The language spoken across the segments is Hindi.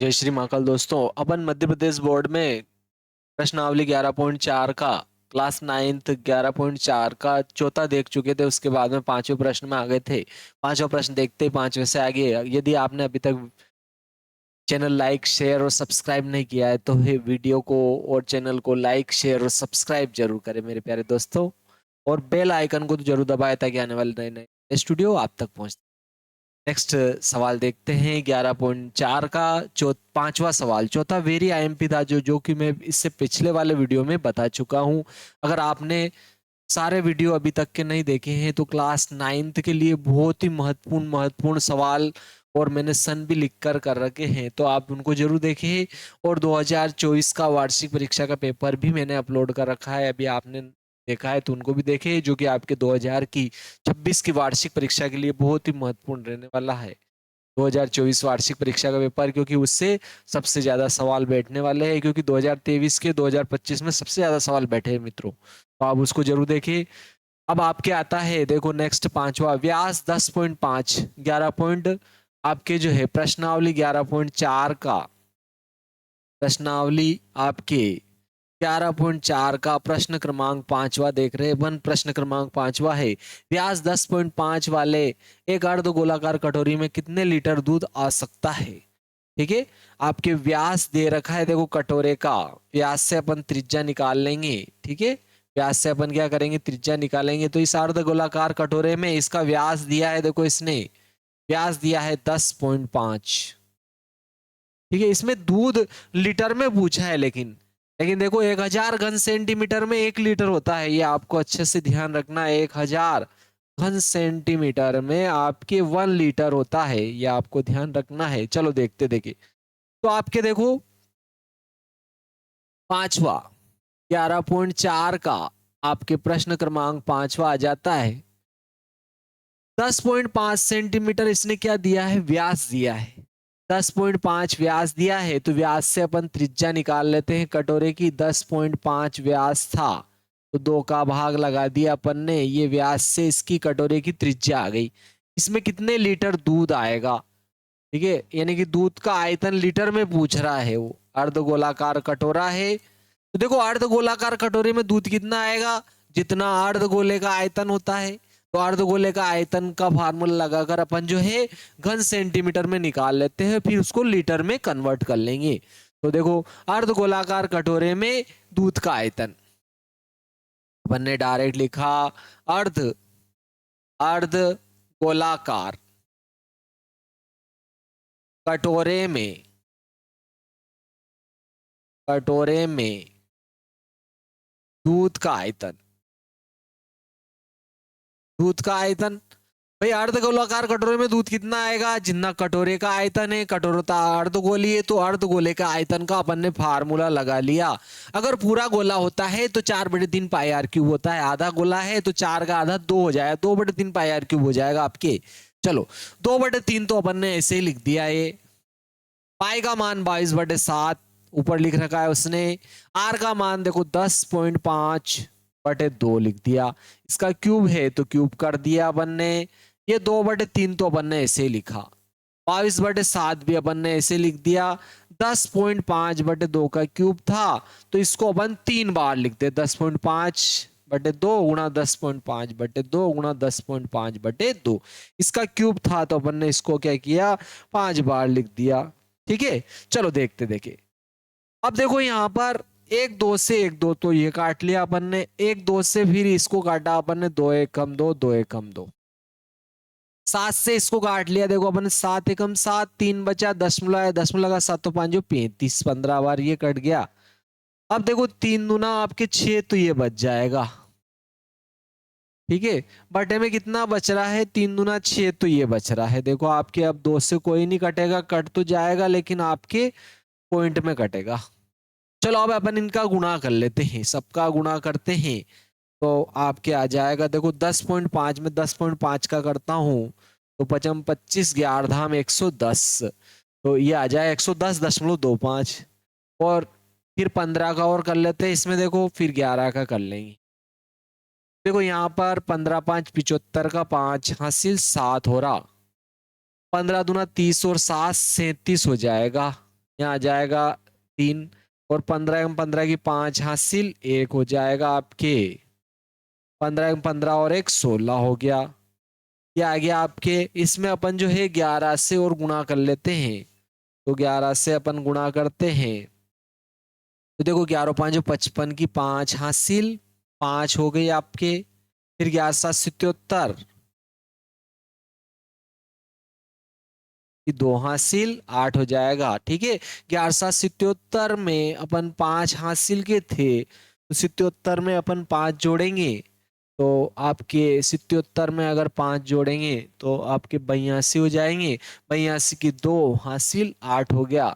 जय श्री महाकाल दोस्तों। अपन मध्य प्रदेश बोर्ड में प्रश्नावली 11.4 का क्लास 9th 11.4 का चौथा देख चुके थे। उसके बाद में पांचवें प्रश्न में आ गए थे। पांचवा प्रश्न देखते ही पांचवें से आगे, यदि आपने अभी तक चैनल लाइक शेयर और सब्सक्राइब नहीं किया है तो वीडियो को और चैनल को लाइक शेयर और सब्सक्राइब जरूर करें मेरे प्यारे दोस्तों, और बेल आइकन को तो जरूर दबाएं ताकि आने वाले नए नए स्टूडियो आप तक पहुंचे। नेक्स्ट सवाल देखते हैं 11.4 का पांचवा सवाल। चौथा वेरी आईएमपी था जो कि मैं इससे पिछले वाले वीडियो में बता चुका हूं। अगर आपने सारे वीडियो अभी तक के नहीं देखे हैं तो क्लास 9th के लिए बहुत ही महत्वपूर्ण सवाल और मैंने सन भी लिख कर रखे हैं, तो आप उनको जरूर देखें। और 2024 का वार्षिक परीक्षा का पेपर भी मैंने अपलोड कर रखा है, अभी आपने देखा है तो उनको भी देखें, जो कि आपके 2026 की वार्षिक परीक्षा के लिए बहुत ही महत्वपूर्ण रहने वाला है। 2024 वार्षिक परीक्षा का पेपर, क्योंकि उससे सबसे ज्यादा सवाल बैठने वाले हैं, क्योंकि 2023 के 2025 में सबसे ज्यादा सवाल बैठे हैं मित्रों, तो आप उसको जरूर देखिए। अब आपके आता है, देखो नेक्स्ट पांचवा, व्यास 10.5 11 पॉइंट आपके जो है प्रश्नावली 11.4 का, प्रश्नावली आपके 11.4 का प्रश्न क्रमांक पांचवा देख रहे हैं। वन प्रश्न क्रमांक पांचवा है, व्यास 10.5 वाले एक अर्ध गोलाकार कटोरी में कितने लीटर दूध आ सकता है। ठीक है, आपके व्यास दे रखा है, देखो कटोरे का व्यास से अपन त्रिज्या निकाल लेंगे। ठीक है, व्यास से अपन क्या करेंगे, त्रिज्या निकालेंगे। तो इस अर्ध गोलाकार कटोरे में इसका व्यास दिया है, देखो इसने व्यास दिया है 10.5। ठीक है, इसमें दूध लीटर में पूछा है, लेकिन देखो 1000 घन सेंटीमीटर में 1 लीटर होता है, ये आपको अच्छे से ध्यान रखना है। 1000 घन सेंटीमीटर में आपके 1 लीटर होता है, ये आपको ध्यान रखना है। चलो देखते देखिए, तो आपके देखो पांचवा 11.4 का आपके प्रश्न क्रमांक पांचवा आ जाता है 10.5 सेंटीमीटर। इसने क्या दिया है, व्यास दिया है। 10.5 व्यास दिया है, तो व्यास से अपन त्रिज्या निकाल लेते हैं कटोरे की। 10.5 व्यास था तो 2 का भाग लगा दिया अपन ने, ये व्यास से इसकी कटोरे की त्रिज्या आ गई। इसमें कितने लीटर दूध आएगा, ठीक है, यानी कि दूध का आयतन लीटर में पूछ रहा है। वो अर्धगोलाकार कटोरा है, तो देखो अर्धगोलाकार कटोरे में दूध कितना आएगा, जितना अर्धगोले का आयतन होता है। तो अर्धगोले का आयतन का फार्मूला लगाकर अपन जो है घन सेंटीमीटर में निकाल लेते हैं, फिर उसको लीटर में कन्वर्ट कर लेंगे। तो देखो अर्धगोलाकार कटोरे में दूध का आयतन अपन ने डायरेक्ट लिखा, अर्ध अर्ध गोलाकार कटोरे में दूध का आयतन, दूध का आयतन भाई अर्धगोलाकार कटोरे में दूध कितना आएगा, जितना कटोरे का आयतन है। कटोरा अर्धगोली है, तो अर्धगोले का आयतन का अपन ने फार्मूला लगा लिया। अगर पूरा गोला होता है तो 4/3 पाई आर क्यूब होता है, आधा गोला है तो 4 का आधा 2 हो जाएगा, 2/3 पाई आर क्यूब हो जाएगा आपके। चलो 2/3 तो अपन ने ऐसे ही लिख दिया है। पाई का मान 22/7 ऊपर लिख रखा है उसने। आर का मान देखो 10.5/2 लिख दिया। इसका क्यूब है तो क्यूब कर दिया अपन ने। ये 2/3 तो अपन ने ऐसे लिखा। 22/7 भी अपन ने ऐसे लिख दिया। 10.5/2 का क्यूब था तो इसको अपन 3 बार लिखते, 10.5/2 गुणा 10.5/2 गुणा 10.5/2। इसका क्यूब था तो अपन ने इसको क्या किया, 5 बार लिख दिया। ठीक है, चलो देखते देखे। अब देखो यहां पर 1 2 से 1 2 तो ये काट लिया अपन ने, 1 2 से फिर इसको काटा अपन ने, 2 1 कम 2 2 1 कम 2। 7 से इसको काट लिया, देखो अपन 7 1 7, 3 बचा, 10 मिलाया, 10 में लगा 7 5 35, 15 बार ये कट गया। अब देखो 3 दूना आपके 6 तो ये बच जाएगा। ठीक है, बटे में कितना बच रहा है, 3 दूना 6 तो ये बच रहा है। देखो आपके अब 2 से कोई नहीं कटेगा, कट तो जाएगा लेकिन आपके पॉइंट में कटेगा। चलो अब अपन इनका गुणा कर लेते हैं, सबका गुणा करते हैं तो आपके आ जाएगा, देखो 10.5 में 10.5 का करता हूं तो 5 25 11 धाम 110, तो ये आ जाए 110.25। और फिर 15 का और कर लेते हैं इसमें, देखो फिर 11 का कर लेंगे। देखो यहाँ पर 15 5 75 का 5 हासिल 7 हो रहा, 15 दूना 30 और 7 37 हो जाएगा। यहाँ आ जाएगा 3 और 15 में 15 की 5 हासिल 1 हो जाएगा आपके 15 में 15 और 1 16 हो गया। ये आ गया आपके। इसमें अपन जो है 11 से और गुणा कर लेते हैं, तो 11 से अपन गुणा करते हैं तो देखो 11 5 55 की 5 हासिल 5 हो गई आपके। फिर 11 7 77 की 2 हासिल 8 हो जाएगा। ठीक है, 11 7 77 में अपन 5 हासिल के थे, तो 77 में अपन 5 जोड़ेंगे तो आपके 77 में अगर 5 जोड़ेंगे तो आपके 82 हो जाएंगे। 82 की 2 हासिल 8 हो गया।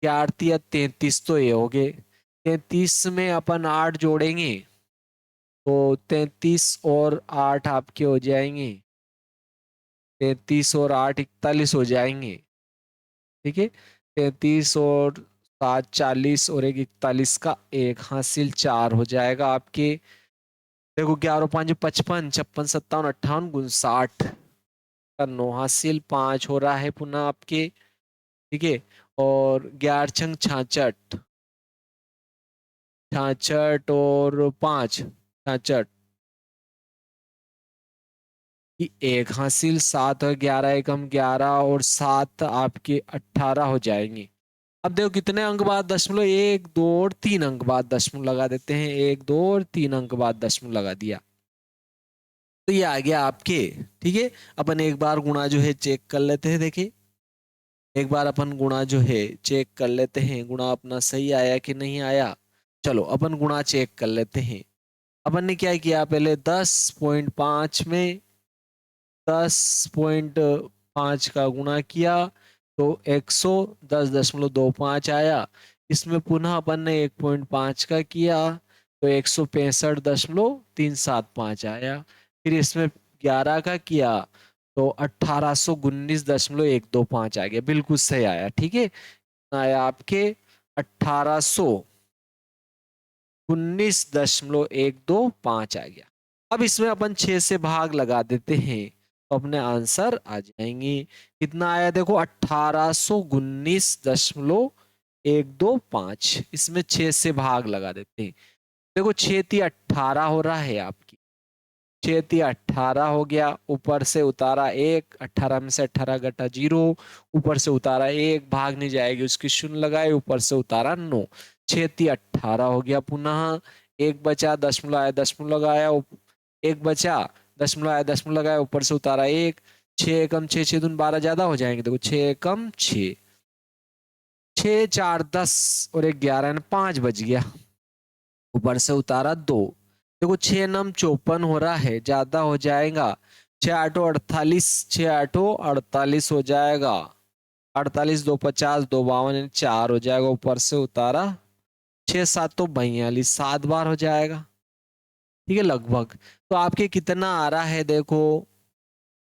8 या 33 तो ये हो गए। 33 में अपन 8 जोड़ेंगे तो 33 और 8 आपके हो जाएंगे, 33 और 8 41 हो जाएंगे। ठीक है, 33 और 7 40 और 1 41 का 1 हासिल 4 हो जाएगा आपके। देखो 11 5 55 56 57 58 59 का 9 हासिल 5 हो रहा है पुनः आपके। ठीक है, और 11 छंग 66 66 और 5 66 की 1 हासिल 7 और 11 एकम 11 और 7 आपके 18 हो जाएंगे। अब देखो कितने अंक बाद दशमलव, 1 2 और 3 अंक बाद दशमलव लगा देते हैं, 1 2 और 3 अंक बाद दशमलव लगा दिया तो ये आ गया आपके। ठीक है, अपन एक बार गुणा जो है चेक कर लेते हैं। देखिए एक बार अपन गुणा जो है चेक कर लेते हैं, गुणा अपना सही आया कि नहीं आया। चलो अपन गुणा चेक कर लेते हैं। अपन ने क्या किया, पहले 10.5 में 10.5 का गुणा किया तो 110.25 आया। इसमें पुनः अपन ने 1.5 का किया तो 165.375 आया। फिर इसमें 11 का किया तो 1819.125 आ गया, बिल्कुल सही आया। ठीक है, आया आपके 1819.125 आ गया। अब इसमें अपन 6 से भाग लगा देते हैं तो अपने आंसर आ जाएंगे। कितना आया देखो 1819.125। इसमें 6 से भाग लगा देते हैं। देखो 6 × 18 हो रहा है आपकी, 6 × 18 हो गया। ऊपर से उतारा 1, 18 में से 18 घटा 0, ऊपर से उतारा 1, भाग नहीं जाएगी उसकी 0 लगाए, ऊपर से उतारा 9। 6 × 18 हो गया। पुनः 1 बचा, दशमलव आया, दशमलव लगाया, 1 बचा, दशमलव आया, दशमलव लगाया, ऊपर से उतारा 1। 6 एकम 6, 6 दूनी 12 ज्यादा हो जाएंगे। देखो 6 एकम 6, 6 4 10 और 1 11 5 बच गया, ऊपर से उतारा 2। देखो 6 नम 54 हो रहा है, ज्यादा हो जाएगा। 6 8 48, 6 8 48 हो जाएगा। 48 2 50 2 52 4 हो जाएगा, ऊपर से उतारा 6 7 तो 42, 7 बार हो जाएगा। ठीक है लगभग। तो आपके कितना आ रहा है देखो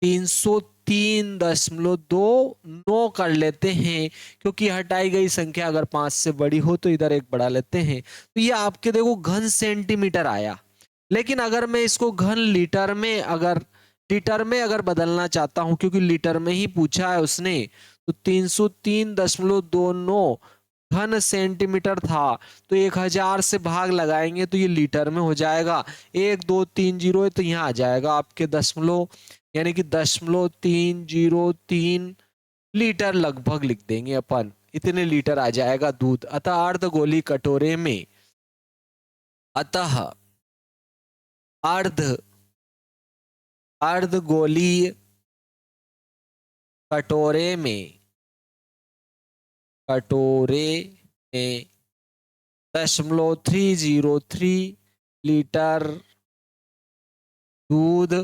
303.29 कर लेते हैं, क्योंकि हटाई गई संख्या अगर 5 से बड़ी हो तो इधर एक बढ़ा लेते हैं। तो ये आपके देखो घन सेंटीमीटर आया। लेकिन अगर मैं इसको घन लीटर में अगर बदलना चाहता हूं, क्योंकि लीटर में ही पूछा है उसने, तो 303.29 घन सेंटीमीटर था तो 1000 से भाग लगाएंगे तो ये लीटर में हो जाएगा। 1 2 3 0 है तो यहाँ आ जाएगा आपके दशमलव, यानी कि 0.303 लीटर लगभग लिख देंगे अपन, इतने लीटर आ जाएगा दूध। अतः अर्धगोली कटोरे में अर्धगोलीय कटोरे में 0.303 लीटर दूध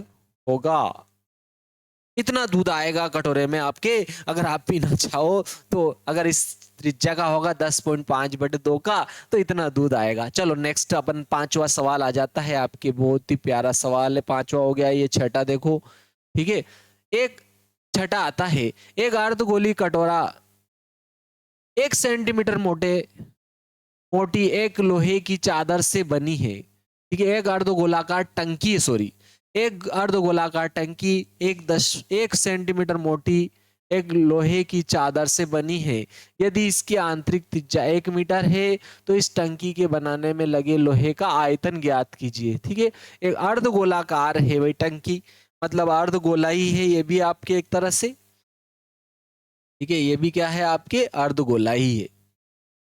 होगा। इतना दूध आएगा कटोरे में आपके। अगर आप पीना चाहो तो अगर इस त्रिज्या का होगा 10.5/2 का तो इतना दूध आएगा। चलो नेक्स्ट अपन 5वां सवाल आ जाता है आपके, बहुत ही प्यारा सवाल है। 5वां हो गया, ये छठा देखो। ठीक है, एक छठा आता है, एक अर्धगोली कटोरा 1 सेंटीमीटर मोटी एक लोहे की चादर से बनी है। ठीक है, एक अर्धगोलाकार टंकी, एक अर्धगोलाकार टंकी 1 सेंटीमीटर मोटी एक लोहे की चादर से बनी है। यदि इसकी आंतरिक त्रिज्या 1 मीटर है तो इस टंकी के बनाने में लगे लोहे का आयतन ज्ञात कीजिए। ठीक है, एक अर्धगोलाकार है वही टंकी, मतलब अर्धगोला ही है ये भी आपके एक तरह से। ठीक है, ये भी क्या है आपके अर्धगोला ही है।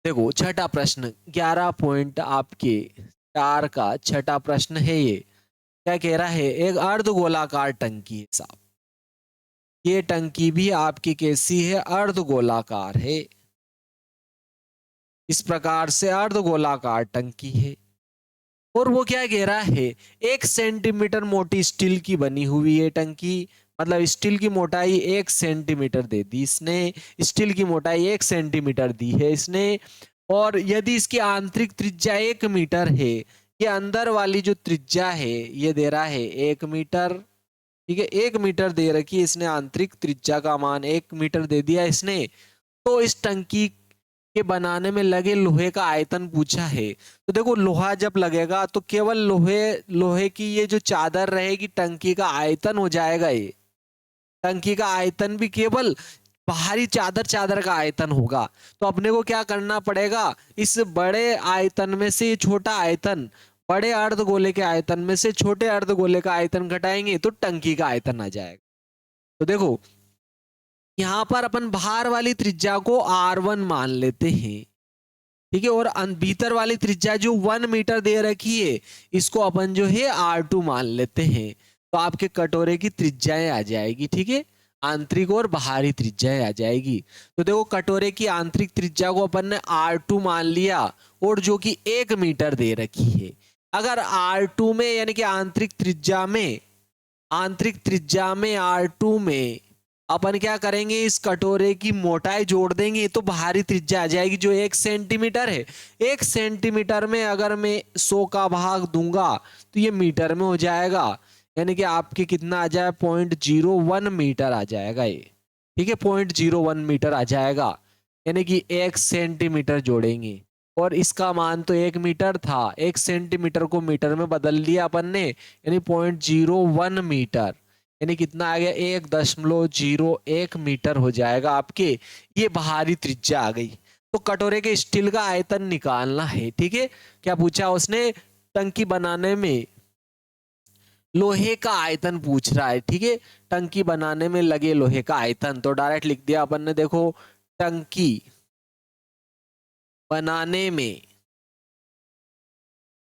देखो छठा प्रश्न 11 पॉइंट आपके 4 का छठा प्रश्न है ये। क्या कह रहा है, एक अर्धगोलाकार टंकी है साहब। ये टंकी भी आपकी कैसी है, अर्धगोलाकार है। इस प्रकार से अर्धगोलाकार टंकी है और वो क्या कह रहा है, 1 सेंटीमीटर मोटी स्टील की बनी हुई है टंकी, मतलब स्टील की मोटाई 1 सेंटीमीटर दे दी इसने, स्टील की मोटाई 1 सेंटीमीटर दी है इसने। और यदि इसकी आंतरिक त्रिज्या 1 मीटर है, ये अंदर वाली जो त्रिज्या है ये दे रहा है 1 मीटर। ठीक है, 1 मीटर दे रखी है इसने, आंतरिक त्रिज्या का मान 1 मीटर दे दिया इसने। तो इस टंकी के बनाने में लगे लोहे का आयतन पूछा है। तो देखो लोहा जब लगेगा तो केवल लोहे की ये जो चादर रहेगी टंकी का आयतन हो जाएगा। ये टंकी का आयतन भी केवल बाहरी चादर का आयतन होगा। तो अपने को क्या करना पड़ेगा, इस बड़े आयतन में से ये छोटा आयतन, बड़े अर्धगोले के आयतन में से छोटे अर्धगोले का आयतन घटाएंगे तो टंकी का आयतन आ जाएगा। तो देखो यहां पर अपन बाहर वाली त्रिज्या को R1 मान लेते हैं। ठीक है, और भीतर वाली त्रिज्या जो 1 मीटर दे रखी है इसको अपन जो है R2 मान लेते हैं। तो आपके कटोरे की त्रिज्याएं आ जाएगी। ठीक है, आंतरिक और बाहरी त्रिज्याएं आ जाएगी। तो देखो कटोरे की आंतरिक त्रिज्या को अपन ने R2 मान लिया और जो कि 1 मीटर दे रखी है। अगर R2 में यानी कि आंतरिक त्रिज्या में R2 में अपन क्या करेंगे, इस कटोरे की मोटाई जोड़ देंगे तो बाहरी त्रिज्या आ जाएगी जो 1 सेंटीमीटर है। 1 सेंटीमीटर में अगर मैं 100 का भाग दूंगा तो ये मीटर में हो जाएगा, यानी कि आपके कितना आ जाए 0.01 मीटर आ जाएगा ये। ठीक है, 0.01 मीटर आ जाएगा, यानी कि 1 सेंटीमीटर जोड़ेंगे और इसका मान तो 1 मीटर था, 1 सेंटीमीटर को मीटर में बदल लिया अपन ने, यानी 0.01 मीटर, यानी कितना आ गया 1.01 मीटर हो जाएगा आपके। ये बाहरी त्रिज्या आ गई। तो कटोरे के स्टील का आयतन निकालना है। ठीक है, क्या पूछा उसने, टंकी बनाने में लोहे का आयतन पूछ रहा है। ठीक है, टंकी बनाने में लगे लोहे का आयतन, तो डायरेक्ट लिख दिया अपन ने। देखो टंकी बनाने में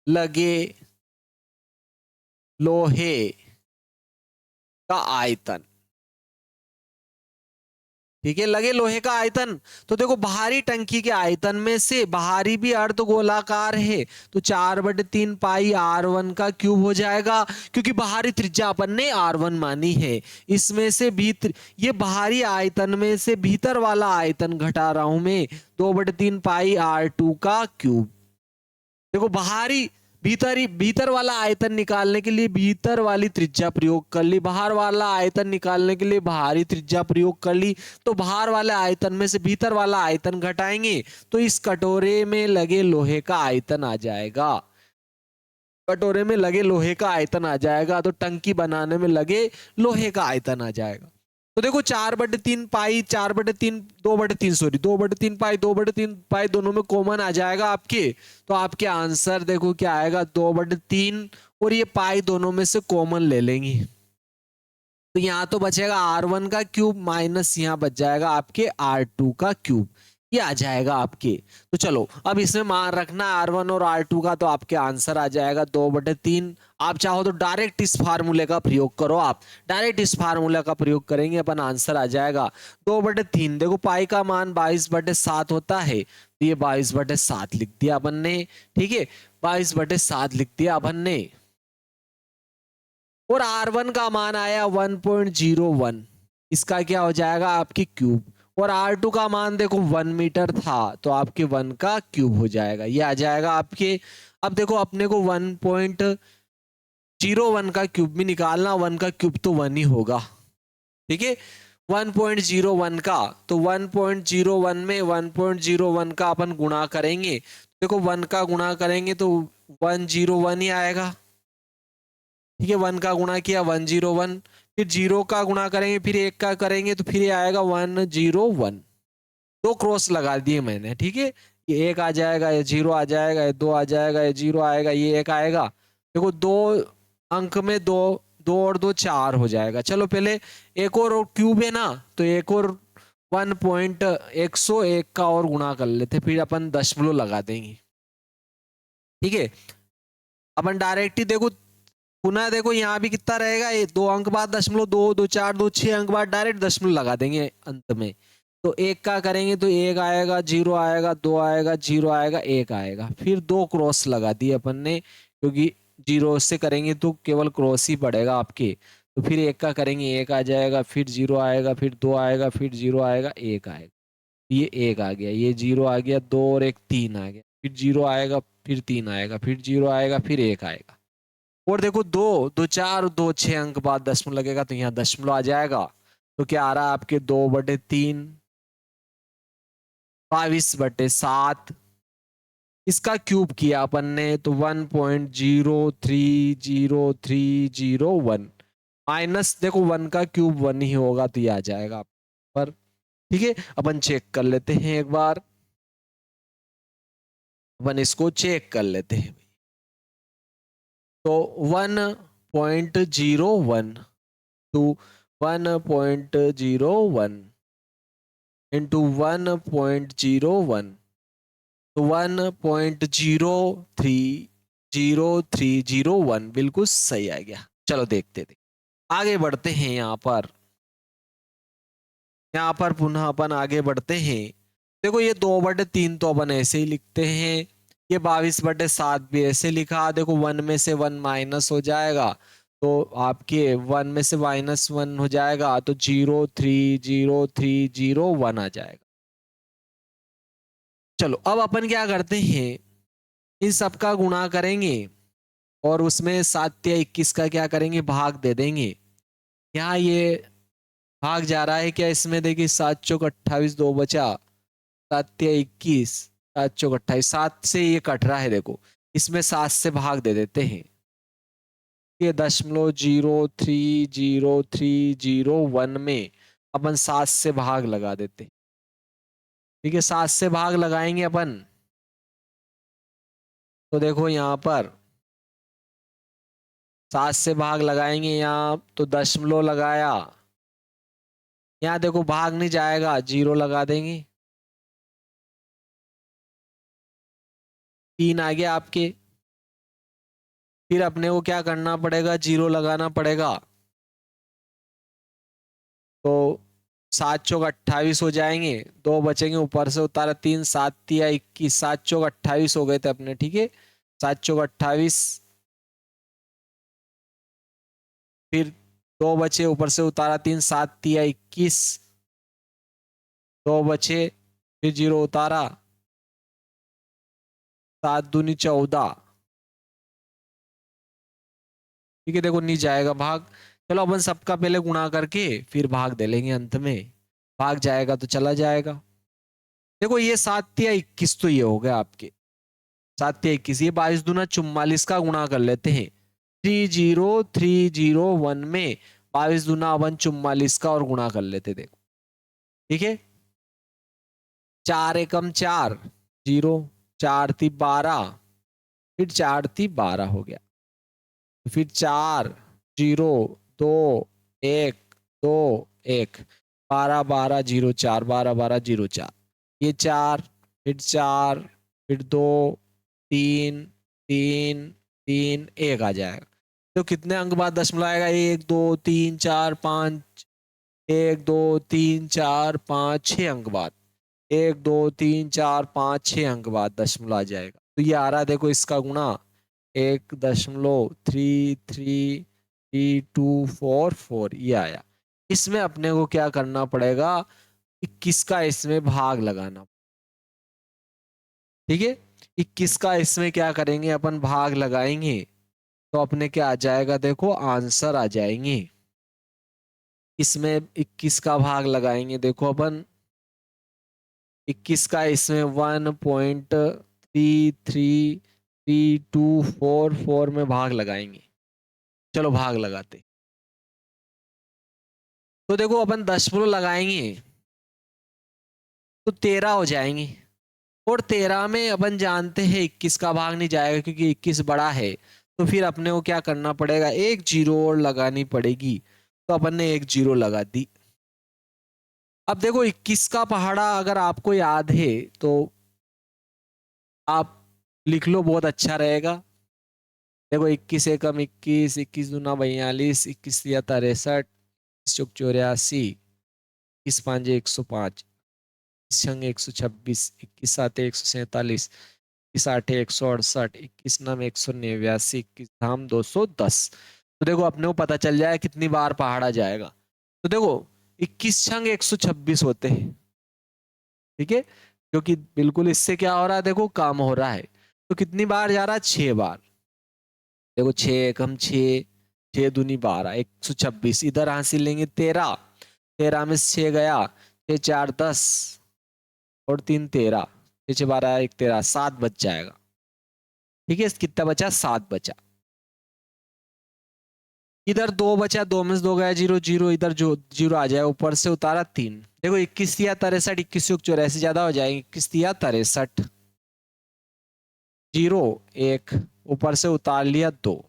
लगे लोहे का आयतन। ठीक है, लगे लोहे का आयतन। तो देखो बाहरी टंकी के आयतन में से, बाहरी भी अर्धगोलाकार है तो 4/3 पाई R1 का क्यूब हो जाएगा, क्योंकि बाहरी त्रिज्या अपन ने R1 मानी है। इसमें से भीतर, ये बाहरी आयतन में से भीतर वाला आयतन घटा रहा हूं मैं, 2/3 पाई R2 का क्यूब। देखो बाहरी भीतर वाला आयतन निकालने के लिए भीतर वाली त्रिज्या प्रयोग कर ली, बाहर वाला आयतन निकालने के लिए बाहरी त्रिज्या प्रयोग कर ली। तो बाहर वाले आयतन में से भीतर वाला आयतन घटाएंगे तो इस कटोरे में लगे लोहे का आयतन आ जाएगा। कटोरे में लगे लोहे का आयतन आ जाएगा, तो टंकी बनाने में लगे लोहे का आयतन आ जाएगा। तो देखो 4/3 पाई, 4/3, 2/3 सॉरी 2/3 पाई, 2/3 पाई दोनों में कॉमन आ जाएगा आपके। तो आपके आंसर देखो क्या आएगा 2/3, और ये पाई दोनों में से कॉमन ले लेंगे तो यहाँ तो बचेगा R1 का क्यूब माइनस यहाँ बच जाएगा आपके R2 का क्यूब, ये आ जाएगा आपके। तो चलो अब इसमें मान रखना R1 और R2 का, तो आपके आंसर आ जाएगा 2/3। आप चाहो तो डायरेक्ट इस फार्मूले का प्रयोग करो, आप डायरेक्ट इस फार्मूले का प्रयोग करेंगे अपन, आंसर आ जाएगा 2/3। देखो पाई का मान 22/7 होता है, तो ये 22/7 लिख दिया अपन ने। ठीक है, 22/7 लिख दिया अपन ने। और R1 का मान आया 1.01, इसका क्या हो जाएगा आपकी क्यूब। और R2 का मान देखो 1 मीटर था तो आपके 1 का क्यूब हो जाएगा, ये आ जाएगा आपके। अब देखो अपने को 1.01 का क्यूब भी निकालना, 1 का क्यूब तो 1 ही होगा। ठीक है, 1.01 का, तो 1.01 में 1.01 का अपन गुणा करेंगे, देखो 1 का गुणा करेंगे तो 101 ही आएगा। ठीक है, 1 का गुणा किया 101, फिर 0 का गुणा करेंगे, फिर 1 का करेंगे तो फिर ये आएगा 101। दो क्रॉस लगा दिए मैंने, ठीक है। ये 1 आ जाएगा, ये 0 आ जाएगा, ये 2 आ जाएगा, ये 0 आएगा, ये 1 आएगा। देखो दो अंक में दो, 2 और 2 4 हो जाएगा। चलो पहले एक और क्यूब है ना, तो एक और 1.101 का और गुणा कर लेते, फिर अपन दशमलव लगा देंगे, ठीक है। अपन डायरेक्ट ही देखो, पुनः देखो यहाँ भी कितना रहेगा, ये 2 अंक बाद दशमलव, 2 2 4 2 6 अंक बाद डायरेक्ट दशमलव लगा देंगे अंत में। तो 1 का करेंगे तो 1 आएगा, 0 आएगा, 2 आएगा, 0 आएगा, 1 आएगा। फिर 2 क्रॉस लगा दिए अपन ने, क्योंकि 0 से करेंगे तो केवल क्रॉस ही पड़ेगा आपके। तो फिर 1 का करेंगे, 1 आ जाएगा, फिर 0 आएगा, फिर 2 आएगा, फिर 0 आएगा, 1 आएगा। ये 1 आ गया, ये 0 आ गया, 2 और 1 3 आ गया, फिर 0 आएगा, फिर 3 आएगा, फिर 0 आएगा, फिर 1 आएगा। और देखो 2 2 4 2 6 अंक बाद दशमलव लगेगा, तो यहाँ दशमलव आ जाएगा। तो क्या आ रहा है आपके 2/3, 22/7। इसका क्यूब किया अपन ने तो 1.0303001 माइनस, देखो 1 का क्यूब 1 ही होगा, तो ये आ जाएगा पर, ठीक है। अपन चेक कर लेते हैं एक बार, अपन इसको चेक कर लेते हैं। तो 1.01 टू 1.01 इंटू 1.01, तो 1.030301 बिल्कुल सही आ गया। चलो देखते थे, आगे बढ़ते हैं। यहाँ पर पुनः अपन आगे बढ़ते हैं। देखो ये 2/3 तो अपन ऐसे ही लिखते हैं, ये 22/7 भी ऐसे लिखा। देखो 1 में से 1 माइनस हो जाएगा, तो आपके 1 में से -1 हो जाएगा, तो 0.30301 आ जाएगा। चलो अब अपन क्या करते हैं, इन सबका गुणा करेंगे और उसमें 7 या 21 का क्या करेंगे, भाग दे देंगे। यहाँ ये भाग जा रहा है क्या, इसमें देखिए 7 चौक 28, 2 बचा, 7 या 21, 7 चौक 28, 7 से ये कट रहा है, देखो इसमें 7 से भाग दे देते हैं। ये 0.0303001 में अपन 7 से भाग लगा देते, ठीक है। 7 से भाग लगाएंगे अपन, तो देखो यहाँ पर 7 से भाग लगाएंगे, यहाँ तो दशमलव लगाया, यहाँ देखो भाग नहीं जाएगा, 0 लगा देंगे, 3 आ गया आपके। फिर अपने को क्या करना पड़ेगा, 0 लगाना पड़ेगा, तो 7 चौक 28 हो जाएंगे, 2 बचेंगे, ऊपर से उतारा 3, 7 या 21, 7 चौक 28 हो गए थे अपने, ठीक है। 7 चौक 28, फिर 2 बचे, ऊपर से उतारा 3, 7 या 21, 2 बचे, फिर 0 उतारा, 7 दूनी 14, ठीक है। देखो नहीं जाएगा भाग। चलो अपन सबका पहले गुणा करके फिर भाग दे लेंगे अंत में, भाग जाएगा तो चला जाएगा। देखो ये 7 या 21 तो ये हो गया आपके, 7 या 21, ये 22 दूना 44 का गुणा कर लेते हैं। 30301 में 22 दूना 44 का और गुणा कर लेते, देखो ठीक है। 4 एकम 4, 0, 4 × 3 = 12, फिर 4 × 3 = 12 हो गया, फिर 4 0 2 1 2 1, 12 12 0 4, 12 12 0 4, ये 4, फिर 4, फिर 2 3 3 3 1 आ जाएगा। तो कितने अंक बाद दशमलव आएगा, 1 2 3 4 5, 1 2 3 4 5 6 अंक बाद, 1 2 3 4 5 6 अंक बाद दशमलव आ जाएगा। तो ये आ रहा है, देखो इसका गुणा 1.33324 ये आया। इसमें अपने को क्या करना पड़ेगा, 21 का इसमें भाग लगाना, ठीक है। 21 का इसमें क्या करेंगे अपन, भाग लगाएंगे, तो अपने क्या आ जाएगा, देखो आंसर आ जाएंगे। इसमें 21 का भाग लगाएंगे, देखो अपन 21 का इसमें 1.33324 में भाग लगाएंगे। चलो भाग लगाते, तो देखो अपन दशमलव लगाएंगे तो 13 हो जाएंगे, और 13 में अपन जानते हैं 21 का भाग नहीं जाएगा क्योंकि 21 बड़ा है, तो फिर अपने को क्या करना पड़ेगा, एक जीरो और लगानी पड़ेगी। तो अपन ने एक जीरो लगा दी। अब देखो 21 का पहाड़ा अगर आपको याद है तो आप लिख लो, बहुत अच्छा रहेगा। देखो 21 एकम 21, 21 दूना 42, 21 तिया 63, 21 चौक 84, 21 पांजे 105, 21 छंगे 126, 21 साते 147, 21 आठे 168, 21 नम 189, 21 धाम 210। तो देखो अपने को पता चल जाए कितनी बार पहाड़ा जाएगा। तो देखो 21 छंग 126 होते हैं, ठीक है, क्योंकि बिल्कुल इससे क्या हो रहा है, देखो काम हो रहा है। तो कितनी बार जा रहा है, 6 बार। देखो 6 एकम 6, 6 दूनी 12, 126। इधर हासिल लेंगे 13, 13 में 6 गया, 6 4 10 और 3 13, 6 6 12 1 13, 7 बच जाएगा। ठीक है, कितना बचा, 7 बचा। इधर 2 बचा, 2 में से 2 गया, 0 0, इधर जो 0 आ जाएगा, ऊपर से उतारा 3। देखो 21 तिया 63, 21 योग 84 ज्यादा हो जाएंगे, 21 तिया 63, 0 1, ऊपर से उतार लिया 2।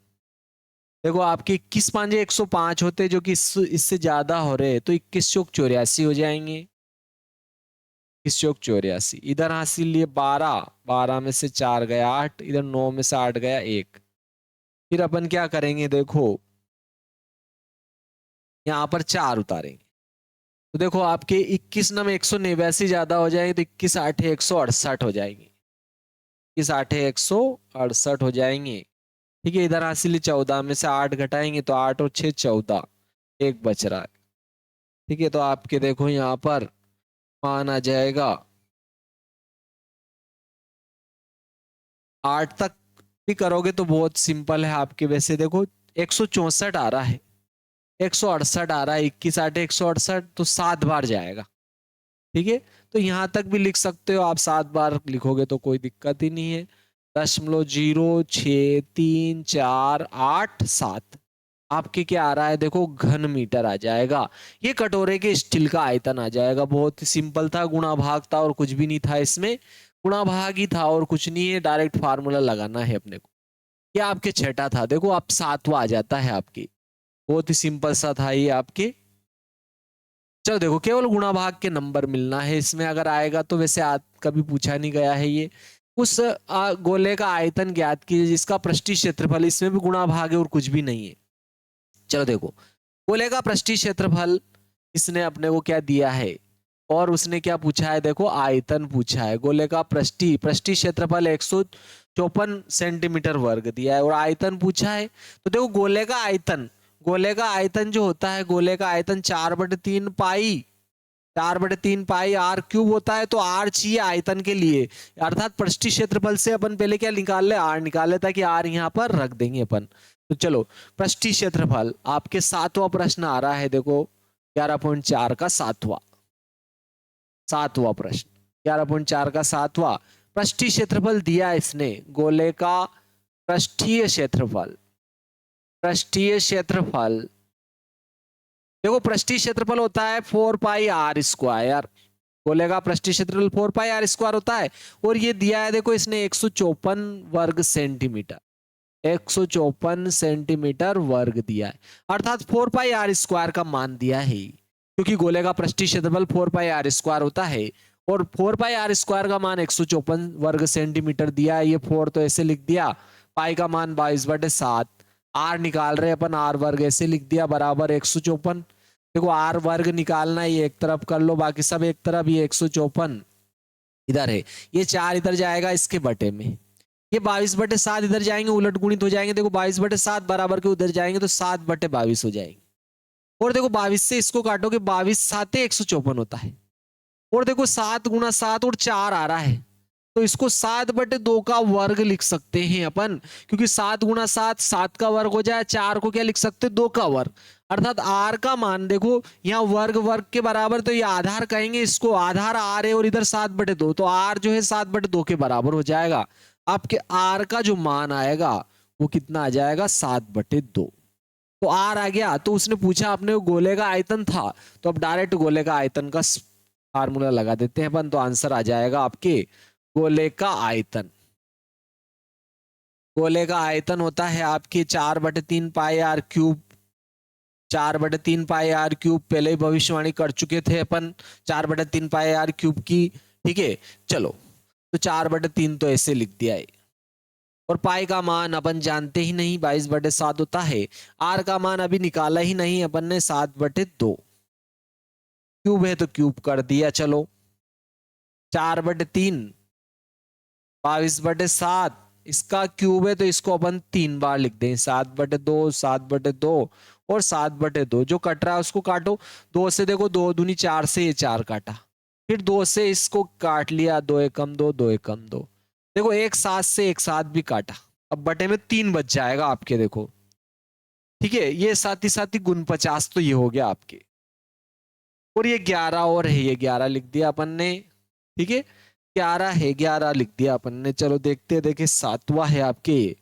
देखो आपके 21 पांजे 105 होते जो कि इससे ज्यादा हो रहे, तो 21 चौक 84 हो जाएंगे, 21 चौक 84। इधर हासिल लिए 12, 12 में से 4 गया 8, इधर 9 में से 8 गया 1। फिर अपन क्या करेंगे, देखो यहाँ पर 4 उतारेंगे। तो देखो आपके 21 नम 189 ज्यादा हो जाएंगे, तो 21 आठे 168 हो जाएंगे, 21 आठे 168 हो जाएंगे। ठीक है, इधर हासिल 14 में से 8 घटाएंगे तो 8 और 6 14, एक बच रहा है। ठीक है, तो आपके देखो यहाँ पर मान आ जाएगा 8 तक भी करोगे तो बहुत सिंपल है आपके। वैसे देखो 164 आ रहा है, 168 आ रहा है, 21 आठे 168, तो 7 बार जाएगा। ठीक है, तो यहां तक भी लिख सकते हो आप, 7 बार लिखोगे तो कोई दिक्कत ही नहीं है। 0.063487 आपके क्या आ रहा है, देखो घन मीटर आ जाएगा। ये कटोरे के स्टील का आयतन आ जाएगा। बहुत ही सिंपल था, गुणा भाग था और कुछ भी नहीं था इसमें, गुणा भाग ही था और कुछ नहीं है। डायरेक्ट फार्मूला लगाना है अपने को। ये आपके छठा था, देखो आप 7वां आ जाता है आपकी। बहुत ही सिंपल सा था ये आपके। चलो देखो, केवल गुणा भाग के नंबर मिलना है इसमें, अगर आएगा तो। वैसे कभी पूछा नहीं गया है ये। उस गोले का आयतन ज्ञात कीजिए जिसका पृष्ठीय क्षेत्रफल, इसमें भी गुणा भाग है और कुछ भी नहीं है। चलो देखो, गोले का पृष्ठीय क्षेत्रफल इसने अपने को क्या दिया है, और उसने क्या पूछा है, देखो आयतन पूछा है। गोले का पृष्ठीय क्षेत्रफल 154 सेंटीमीटर वर्ग दिया है और आयतन पूछा है। तो देखो गोले का आयतन, गोले का आयतन जो होता है, गोले का आयतन 4/3 पाई, 4/3 पाई आर क्यूब होता है। तो आर चाहिए आयतन के लिए, अर्थात पृष्ठीय क्षेत्रफल से अपन पहले क्या निकाल ले, आर निकाल ले, ताकि आर यहाँ पर रख देंगे अपन। तो चलो पृष्ठीय क्षेत्रफल आपके 7वां प्रश्न आ रहा है, देखो 11.4 का 7वां प्रश्न, 11.4 का 7वां। पृष्ठीय क्षेत्रफल दिया इसने, गोले का पृष्ठीय क्षेत्रफल, पृष्ठीय क्षेत्रफल देखो पृष्ठीय क्षेत्रफल होता है 4 पाई आर स्क्वायर। गोले का पृष्ठीय क्षेत्रफल 4 पाई आर स्क्वायर होता है, और ये दिया है देखो इसने 154 वर्ग सेंटीमीटर, 154 सेंटीमीटर वर्ग दिया है, अर्थात 4 पाई आर स्क्वायर का मान दिया है। क्योंकि गोले का पृष्ठीय क्षेत्रफल 4 पाई आर स्क्वायर होता है, और 4 पाई आर स्क्वायर का मान 154 वर्ग सेंटीमीटर दिया है। ये 4 तो ऐसे लिख दिया, पाई का मान 22/7, आर निकाल रहे अपन, आर वर्ग ऐसे लिख दिया बराबर 154। देखो आर वर्ग निकालना, ये एक तरफ कर लो, बाकी सब एक तरफ। ये 154 इधर है, ये 4 इधर जाएगा इसके बटे में, ये 22/7 इधर जाएंगे, उलट गुणित हो जाएंगे। देखो 22/7 बराबर के उधर जाएंगे तो 7/22 हो जाएंगे। और देखो 22 से इसको काटोगे, 22 साते 154 होता है। और देखो 7 गुणा 7 और 4 आ रहा है, तो इसको 7/2 का वर्ग लिख सकते हैं अपन, क्योंकि 7 गुणा 7 7 का वर्ग हो जाए, 4 को क्या लिख सकते, 2 का वर्ग। अर्थात आर का मान देखो यहाँ वर्ग वर्ग के बराबर, तो ये आधार कहेंगे इसको, आधार आर है और इधर 7/2, तो आर जो है 7/2 के बराबर हो जाएगा। आपके आर का जो मान आएगा वो कितना आ जाएगा, 7/2। तो आर आ गया। तो उसने पूछा अपने को गोले का आयतन था, तो अब डायरेक्ट गोले का आयतन का फार्मूला लगा देते हैं अपन, तो आंसर आ जाएगा आपके गोले का आयतन। गोले का आयतन होता है आपके 4/3 pi R cube. 4/3 pi R cube, पहले ही भविष्यवाणी कर चुके थे अपन 4/3 पाई आर क्यूब की। ठीक है, चलो तो 4/3 तो ऐसे लिख दिया है। और पाई का मान अपन जानते ही नहीं, 22/7 होता है। आर का मान अभी निकाला ही नहीं अपन ने, 7/2। क्यूब है तो क्यूब कर दिया। चलो 4/3 22/7, इसका क्यूब है तो इसको अपन 3 बार लिख दें, 7/2 7/2 और 7/2। जो कट रहा है उसको काटो। 2 से देखो 2 दूनी 4 से ये 4 काटा, फिर 2 से इसको काट लिया, 2 एकम 2 2 एकम 2। देखो एक 7 से एक 7 भी काटा, अब बटे में 3 बच जाएगा आपके। देखो ठीक है, ये साथ ही गुण 50 तो ये हो गया आपके। और ये 11 और है, ये 11 लिख दिया अपन ने। ठीक है, 11 है, 11 लिख दिया अपन ने। चलो देखते देखे, 7वां है आपके।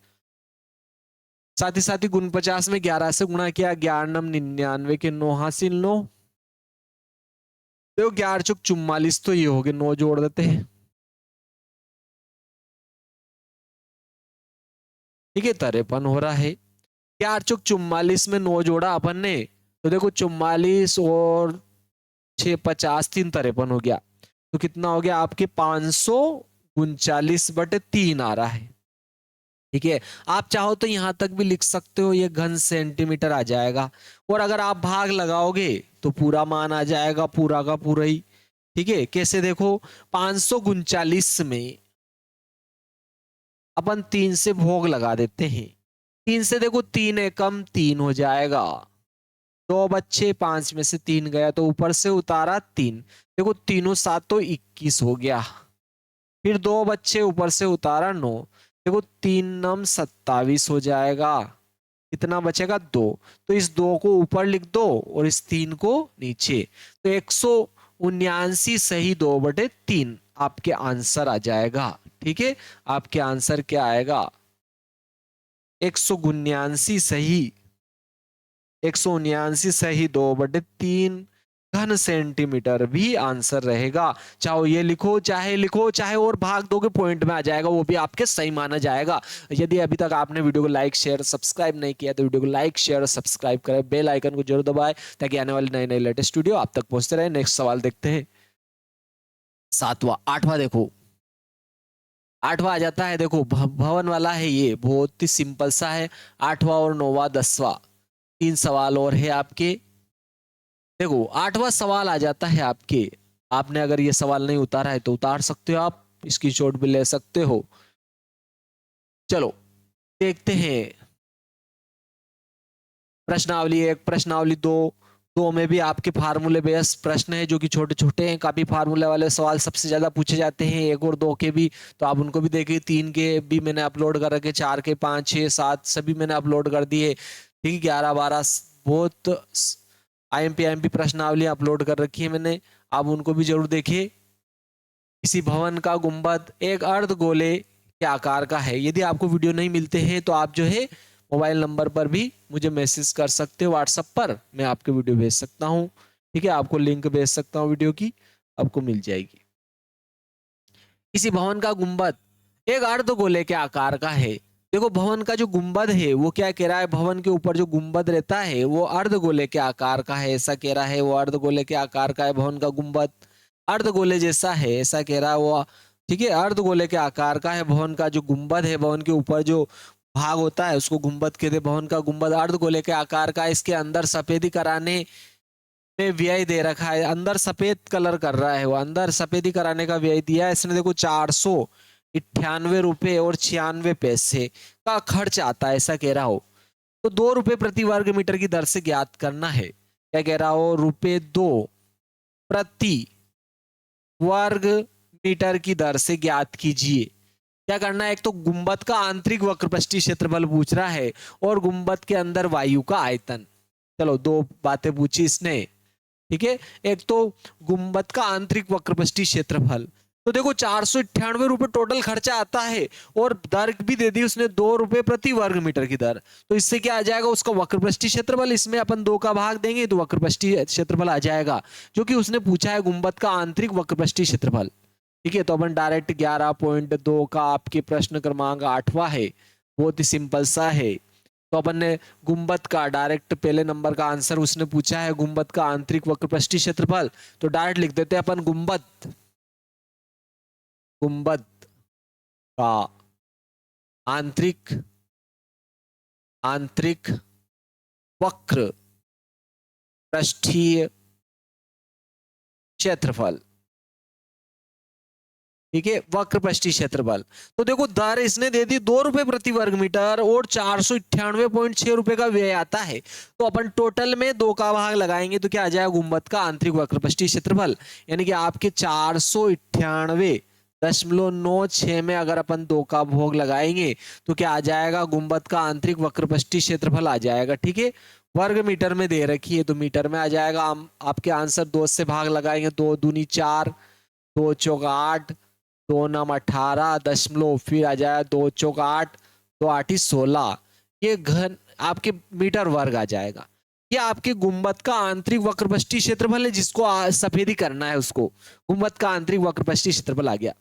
साथ ही गुण 50 में 11 से गुणा किया, 11 99 के 9 हासिल 9। देखो 11 चौक 44 तो ये हो गए, 9 जोड़ देते हैं। ठीक है, 53 हो रहा है। 11 चौक 44 में 9 जोड़ा अपन ने, तो देखो 44 और 6 50, 3 53 हो गया। तो कितना हो गया आपके 539/3 आ रहा है। ठीक है, आप चाहो तो यहां तक भी लिख सकते हो, ये घन सेंटीमीटर आ जाएगा। और अगर आप भाग लगाओगे तो पूरा मान आ जाएगा, पूरा का पूरा ही। ठीक है, कैसे देखो, 539 में अपन 3 से भोग लगा देते हैं। 3 से देखो 3 एकम 3 हो जाएगा, 2 बच्चे 5 में से 3 गया तो ऊपर से उतारा 3। देखो तीनों 7 तो 21 हो गया, फिर 2 बच्चे ऊपर से उतारा 9। देखो 3 नम 27 हो जाएगा। कितना बचेगा 2, तो इस 2 को ऊपर लिख दो और इस 3 को नीचे। तो 179 सही 2/3 आपके आंसर आ जाएगा। ठीक है, आपके आंसर क्या आएगा, 179 सही, 179 सही 2/3 घन सेंटीमीटर भी आंसर रहेगा। चाहे ये लिखो चाहे और भाग दोगे पॉइंट में आ जाएगा, वो भी आपके सही माना जाएगा। यदि अभी तक आपने वीडियो को लाइक शेयर सब्सक्राइब नहीं किया तो वीडियो को लाइक शेयर और सब्सक्राइब करें, बेल आइकन को जरूर दबाएं ताकि आने वाली नई नई लेटेस्ट वीडियो आप तक पहुंचते रहे। नेक्स्ट सवाल देखते हैं, 7वां 8वां। देखो 8वां आ जाता है, देखो भवन वाला है, ये बहुत ही सिंपल सा है। 8वां और 9वां 10वां, 3 सवाल और है आपके। देखो 8वां सवाल आ जाता है आपके, आपने अगर ये सवाल नहीं उतारा है तो उतार सकते हो, आप स्क्रीनशॉट भी ले सकते हो। चलो देखते हैं, प्रश्नावली 1 प्रश्नावली 2। 2 में भी आपके फार्मूले बेस प्रश्न है जो कि छोटे छोटे हैं, काफी फार्मूले वाले सवाल सबसे ज्यादा पूछे जाते हैं। 1 और 2 के भी, तो आप उनको भी देखिए। 3 के भी मैंने अपलोड कर रखे, 4 के 5 6 7 सभी मैंने अपलोड कर दिए। ठीक है, 11 12 बहुत IMP प्रश्नावली अपलोड कर रखी है मैंने, आप उनको भी जरूर देखिए। किसी भवन का गुंबद एक अर्ध गोले के आकार का है। यदि आपको वीडियो नहीं मिलते हैं तो आप जो है मोबाइल नंबर पर भी मुझे मैसेज कर सकते हो, व्हाट्सएप पर मैं आपके वीडियो भेज सकता हूं। ठीक है, आपको लिंक भेज सकता हूं वीडियो की, आपको मिल जाएगी। किसी भवन का गुंबद एक अर्ध गोले के आकार का है। देखो भवन का जो गुंबद है वो क्या कह रहा है, भवन के ऊपर जो गुंबद रहता है वो अर्ध गोले के आकार का है, ऐसा कह रहा है। वो अर्ध गोले के आकार का है भवन का गुंबद, अर्ध गोले जैसा है ऐसा कह रहा है वो। ठीक है, अर्ध गोले के आकार का है भवन का जो गुंबद है, भवन के ऊपर जो भाग होता है उसको गुंबद कहते हैं। भवन का गुंबद अर्ध गोले के आकार का है, इसके अंदर सफेदी कराने में व्यय दे रखा है। अंदर सफेद कलर कर रहा है वो, अंदर सफेदी कराने का व्यय दिया है इसने। देखो 498 रुपए और 96 पैसे का खर्च आता है, ऐसा कह रहा हो। तो 2 रुपए प्रति वर्ग मीटर की दर से ज्ञात करना है। क्या कह रहा हो, ₹2 प्रति वर्ग मीटर की दर से ज्ञात कीजिए। क्या करना है, एक तो गुंबद का आंतरिक वक्रपृष्ठीय क्षेत्रफल पूछ रहा है और गुंबद के अंदर वायु का आयतन। चलो 2 बातें पूछी इसने। ठीक है, एक तो गुंबद का आंतरिक वक्रपृष्ठीय क्षेत्रफल, तो देखो 498 रुपए टोटल खर्चा आता है और दर भी दे दी उसने 2 रुपए प्रति वर्ग मीटर की दर। तो इससे क्या आ जाएगा उसका वक्रपृष्ठीय क्षेत्रफल, इसमें अपन 2 का भाग देंगे तो वक्रपृष्ठीय क्षेत्रफल आ जाएगा, जो कि उसने पूछा है गुंबद का आंतरिक वक्रपृष्ठीय क्षेत्रफल। ठीक है, तो अपन डायरेक्ट 11.2 का आपके प्रश्न क्रमांक 8वां है, बहुत ही सिंपल सा है। तो अपन ने गुंबद का डायरेक्ट पहले नंबर का आंसर उसने पूछा है गुंबद का आंतरिक वक्रपृष्ठीय क्षेत्रफल, तो डायरेक्ट लिख देते हैं अपन गुंबद का आंतरिक वक्र पृष्ठीय क्षेत्रफल। ठीक है, वक्र पृष्ठीय क्षेत्रफल। तो देखो दर इसने दे दी 2 रुपए प्रति वर्ग मीटर और 498.6 रुपए का व्यय आता है। तो अपन टोटल में 2 का भाग लगाएंगे तो क्या आ जाएगा गुंबद का आंतरिक वक्र पृष्ठीय क्षेत्रफल, यानी कि आपके 498.96 में अगर अपन 2 का भोग लगाएंगे तो क्या आ जाएगा गुंबद का आंतरिक वक्र पृष्ठीय क्षेत्रफल आ जाएगा। ठीक है, वर्ग मीटर में दे रखी है तो मीटर में आ जाएगा। हम आपके आंसर 2 से भाग लगाएंगे, 2 दूनी 4, 2 चौक 8, 2 नम 18 दशमलव, फिर आ जाए 2 चौक 8, 2 8 16, ये घन आपके मीटर वर्ग आ जाएगा। ये आपके गुंबद का आंतरिक वक्रपृष्ठीय क्षेत्रफल है, जिसको सफेदी करना है उसको, गुंबद का आंतरिक वक्रपृष्ठीय क्षेत्रफल आ गया।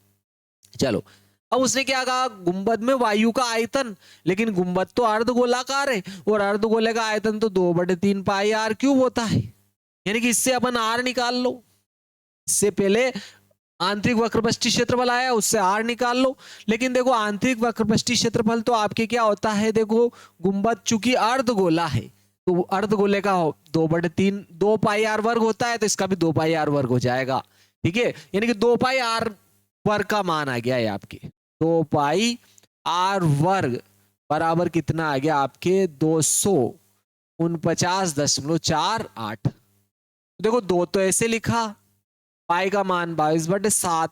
चलो अब उसने क्या कहा गुंबद में वायु का आयतन, लेकिन गुंबद तो अर्धगोलाकार है और अर्धगोले का आयतन तो 2/3 पाई आर क्यूब होता है, यानी कि इससे अपन आर निकाल लो। इससे पहले आंतरिक वक्रपृष्ठीय क्षेत्रफल आया, उससे आर निकाल लो। लेकिन देखो आंतरिक वक्रपृष्ठीय क्षेत्रफल तो आपके क्या होता है, देखो गुंबद चूंकि अर्धगोला है तो अर्धगोले का 2/3 2 पाई आर वर्ग होता है, तो इसका भी 2 पाई आर वर्ग हो जाएगा। ठीक है, यानी कि 2 पाई आर वर्ग का मान आ गया है आपके 2 पाई आर वर्ग बराबर कितना आ गया आपके 249.48। देखो 2 तो ऐसे लिखा, पाई का मान 22/7,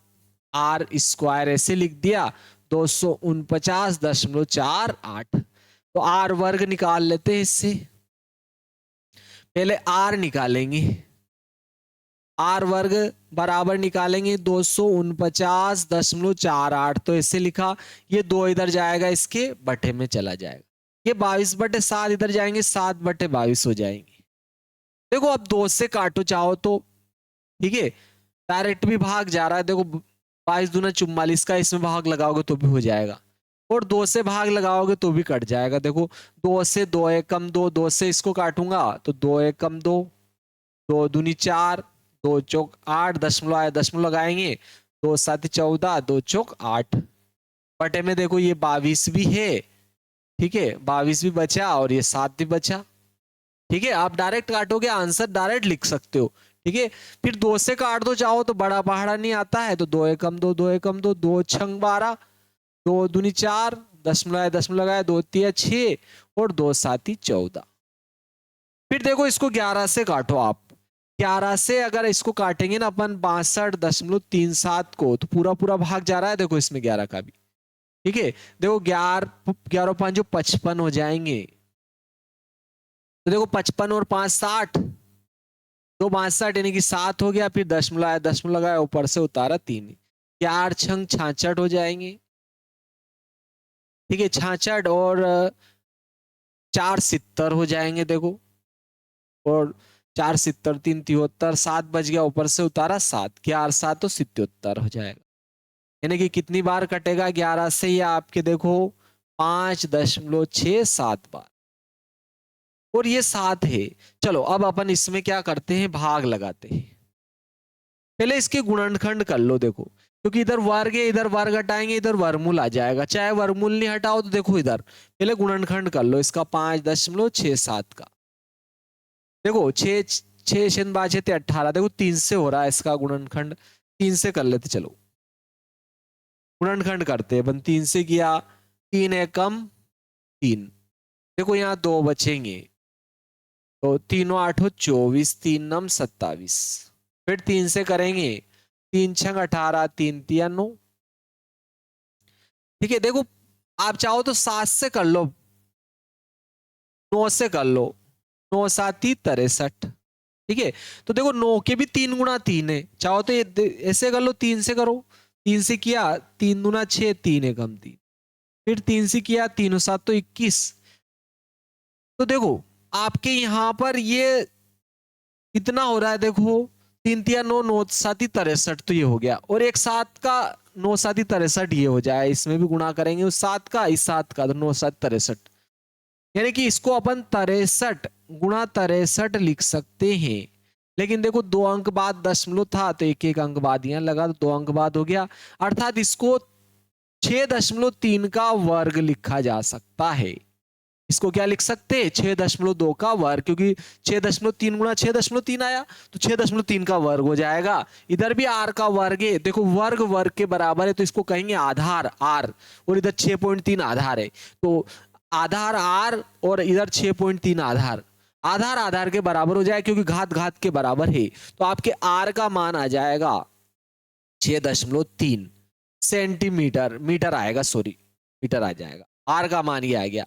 आर स्क्वायर ऐसे लिख दिया 249.48। तो आर वर्ग निकाल लेते हैं इससे, पहले आर निकालेंगे, आर वर्ग बराबर निकालेंगे 249.48, तो ऐसे लिखा, ये 2 इधर जाएगा इसके बटे में चला जाएगा, ये 22/7 इधर जाएंगे 7/22 हो जाएंगे। देखो अब 2 से काटो चाहो तो, ठीक है, डायरेक्ट भी भाग जा रहा है, देखो 22 दूना 44 का इसमें भाग लगाओगे तो भी हो जाएगा, और 2 से भाग लगाओगे तो भी कट जाएगा। देखो 2 से 2 1 कम 2, 2 से इसको काटूंगा तो 2 1 कम 2, 2 दूनी 4, 2 चौक 8 दशमलव आए, दशमलव लगाएंगे 2 7 14, 2 चौक 8 बटे में देखो ये 22 भी है, ठीक है 22 भी बचा और ये 7 भी बचा। ठीक है, आप डायरेक्ट काटोगे आंसर डायरेक्ट लिख सकते हो। ठीक है, फिर 2 से काट दो चाहो तो बड़ा पहाड़ा नहीं आता है, तो 2 1 कम 2, 2 1 कम 2, 2 छंग 12, 2 दूनी 4 दशमलव लगाए 2 3 6 और 2 7 14। फिर देखो इसको 11 से काटो आप, 11 से अगर इसको काटेंगे ना अपन 62.37 को, तो पूरा पूरा भाग जा रहा है देखो इसमें 11 का भी। ठीक है, देखो 11 5 55 हो जाएंगे, तो देखो 55 और 5 60, 2 62 यानी कि 7 हो गया, फिर दशमलव आया, दशमलव लगाया ऊपर से उतारा 3, 4 छंग 66 हो जाएंगे। ठीक है, 66 और 4 70 हो जाएंगे देखो, और 4 70 3 73, 7 बच गया ऊपर से उतारा 7, 11 7 तो 77 हो जाएगा। यानी कि कितनी बार कटेगा 11 से, ये आपके देखो 5.67 बार, और ये 7 है। चलो अब अपन इसमें क्या करते हैं, भाग लगाते हैं। पहले इसके गुणनखंड कर लो, देखो क्योंकि इधर वर्ग है, इधर वर्ग हटाएंगे इधर वर्गमूल आ जाएगा, चाहे वर्गमूल नहीं हटाओ तो देखो इधर पहले गुणनखंड कर लो इसका 5.67 का। देखो 6 6 6 5 6 18, देखो 3 से हो रहा है इसका गुणनखंड, 3 से कर लेते, चलो गुणनखंड करते हैं अपन। 3 से किया, 3 1 कम 3, देखो यहाँ 2 बचेंगे, तो 3 8 24, 3 9 27, फिर 3 से करेंगे, 3 6 18, 3 3 9। ठीक है, देखो आप चाहो तो 7 से कर लो, 9 से कर लो, 9 7 63। ठीक है, तो देखो 9 के भी 3 गुणा 3 है, चाहो तो ये ऐसे कर लो, 3 से करो 3 से किया 3 दूना 6, 3 एकम 3, फिर 3 से किया 3 और 7 तो 21। तो देखो आपके यहाँ पर ये कितना हो रहा है, देखो 3 तिया 9, 9 साती 63, तो ये हो गया। और एक 7 का 9 साती 63 ये हो जाए, इसमें भी गुणा करेंगे उस 7 का इस 7 का, तो 9 7 63, यानी कि इसको अपन 63 गुणा 63 लिख सकते हैं। लेकिन देखो 2 अंक बाद दशमलव था तो एक एक अंक बाद यहाँ लगा, तो 2 अंक बाद हो गया, अर्थात इसको 6.3 का वर्ग लिखा जा सकता है। इसको क्या लिख सकते हैं, 6.2 का वर्ग, क्योंकि 6.3 गुणा 6.3 आया तो 6.3 का वर्ग हो जाएगा। इधर भी r का वर्ग है, देखो वर्ग वर्ग के बराबर है तो इसको कहेंगे आधार r, और इधर 6.3 आधार है, तो आधार r और इधर 6.3 आधार, आधार आधार के बराबर हो जाए क्योंकि घात घात के बराबर है, तो आपके r का मान आ जाएगा 6.3 सेंटीमीटर, मीटर आएगा, सॉरी मीटर आ जाएगा, r का मान ये आ गया।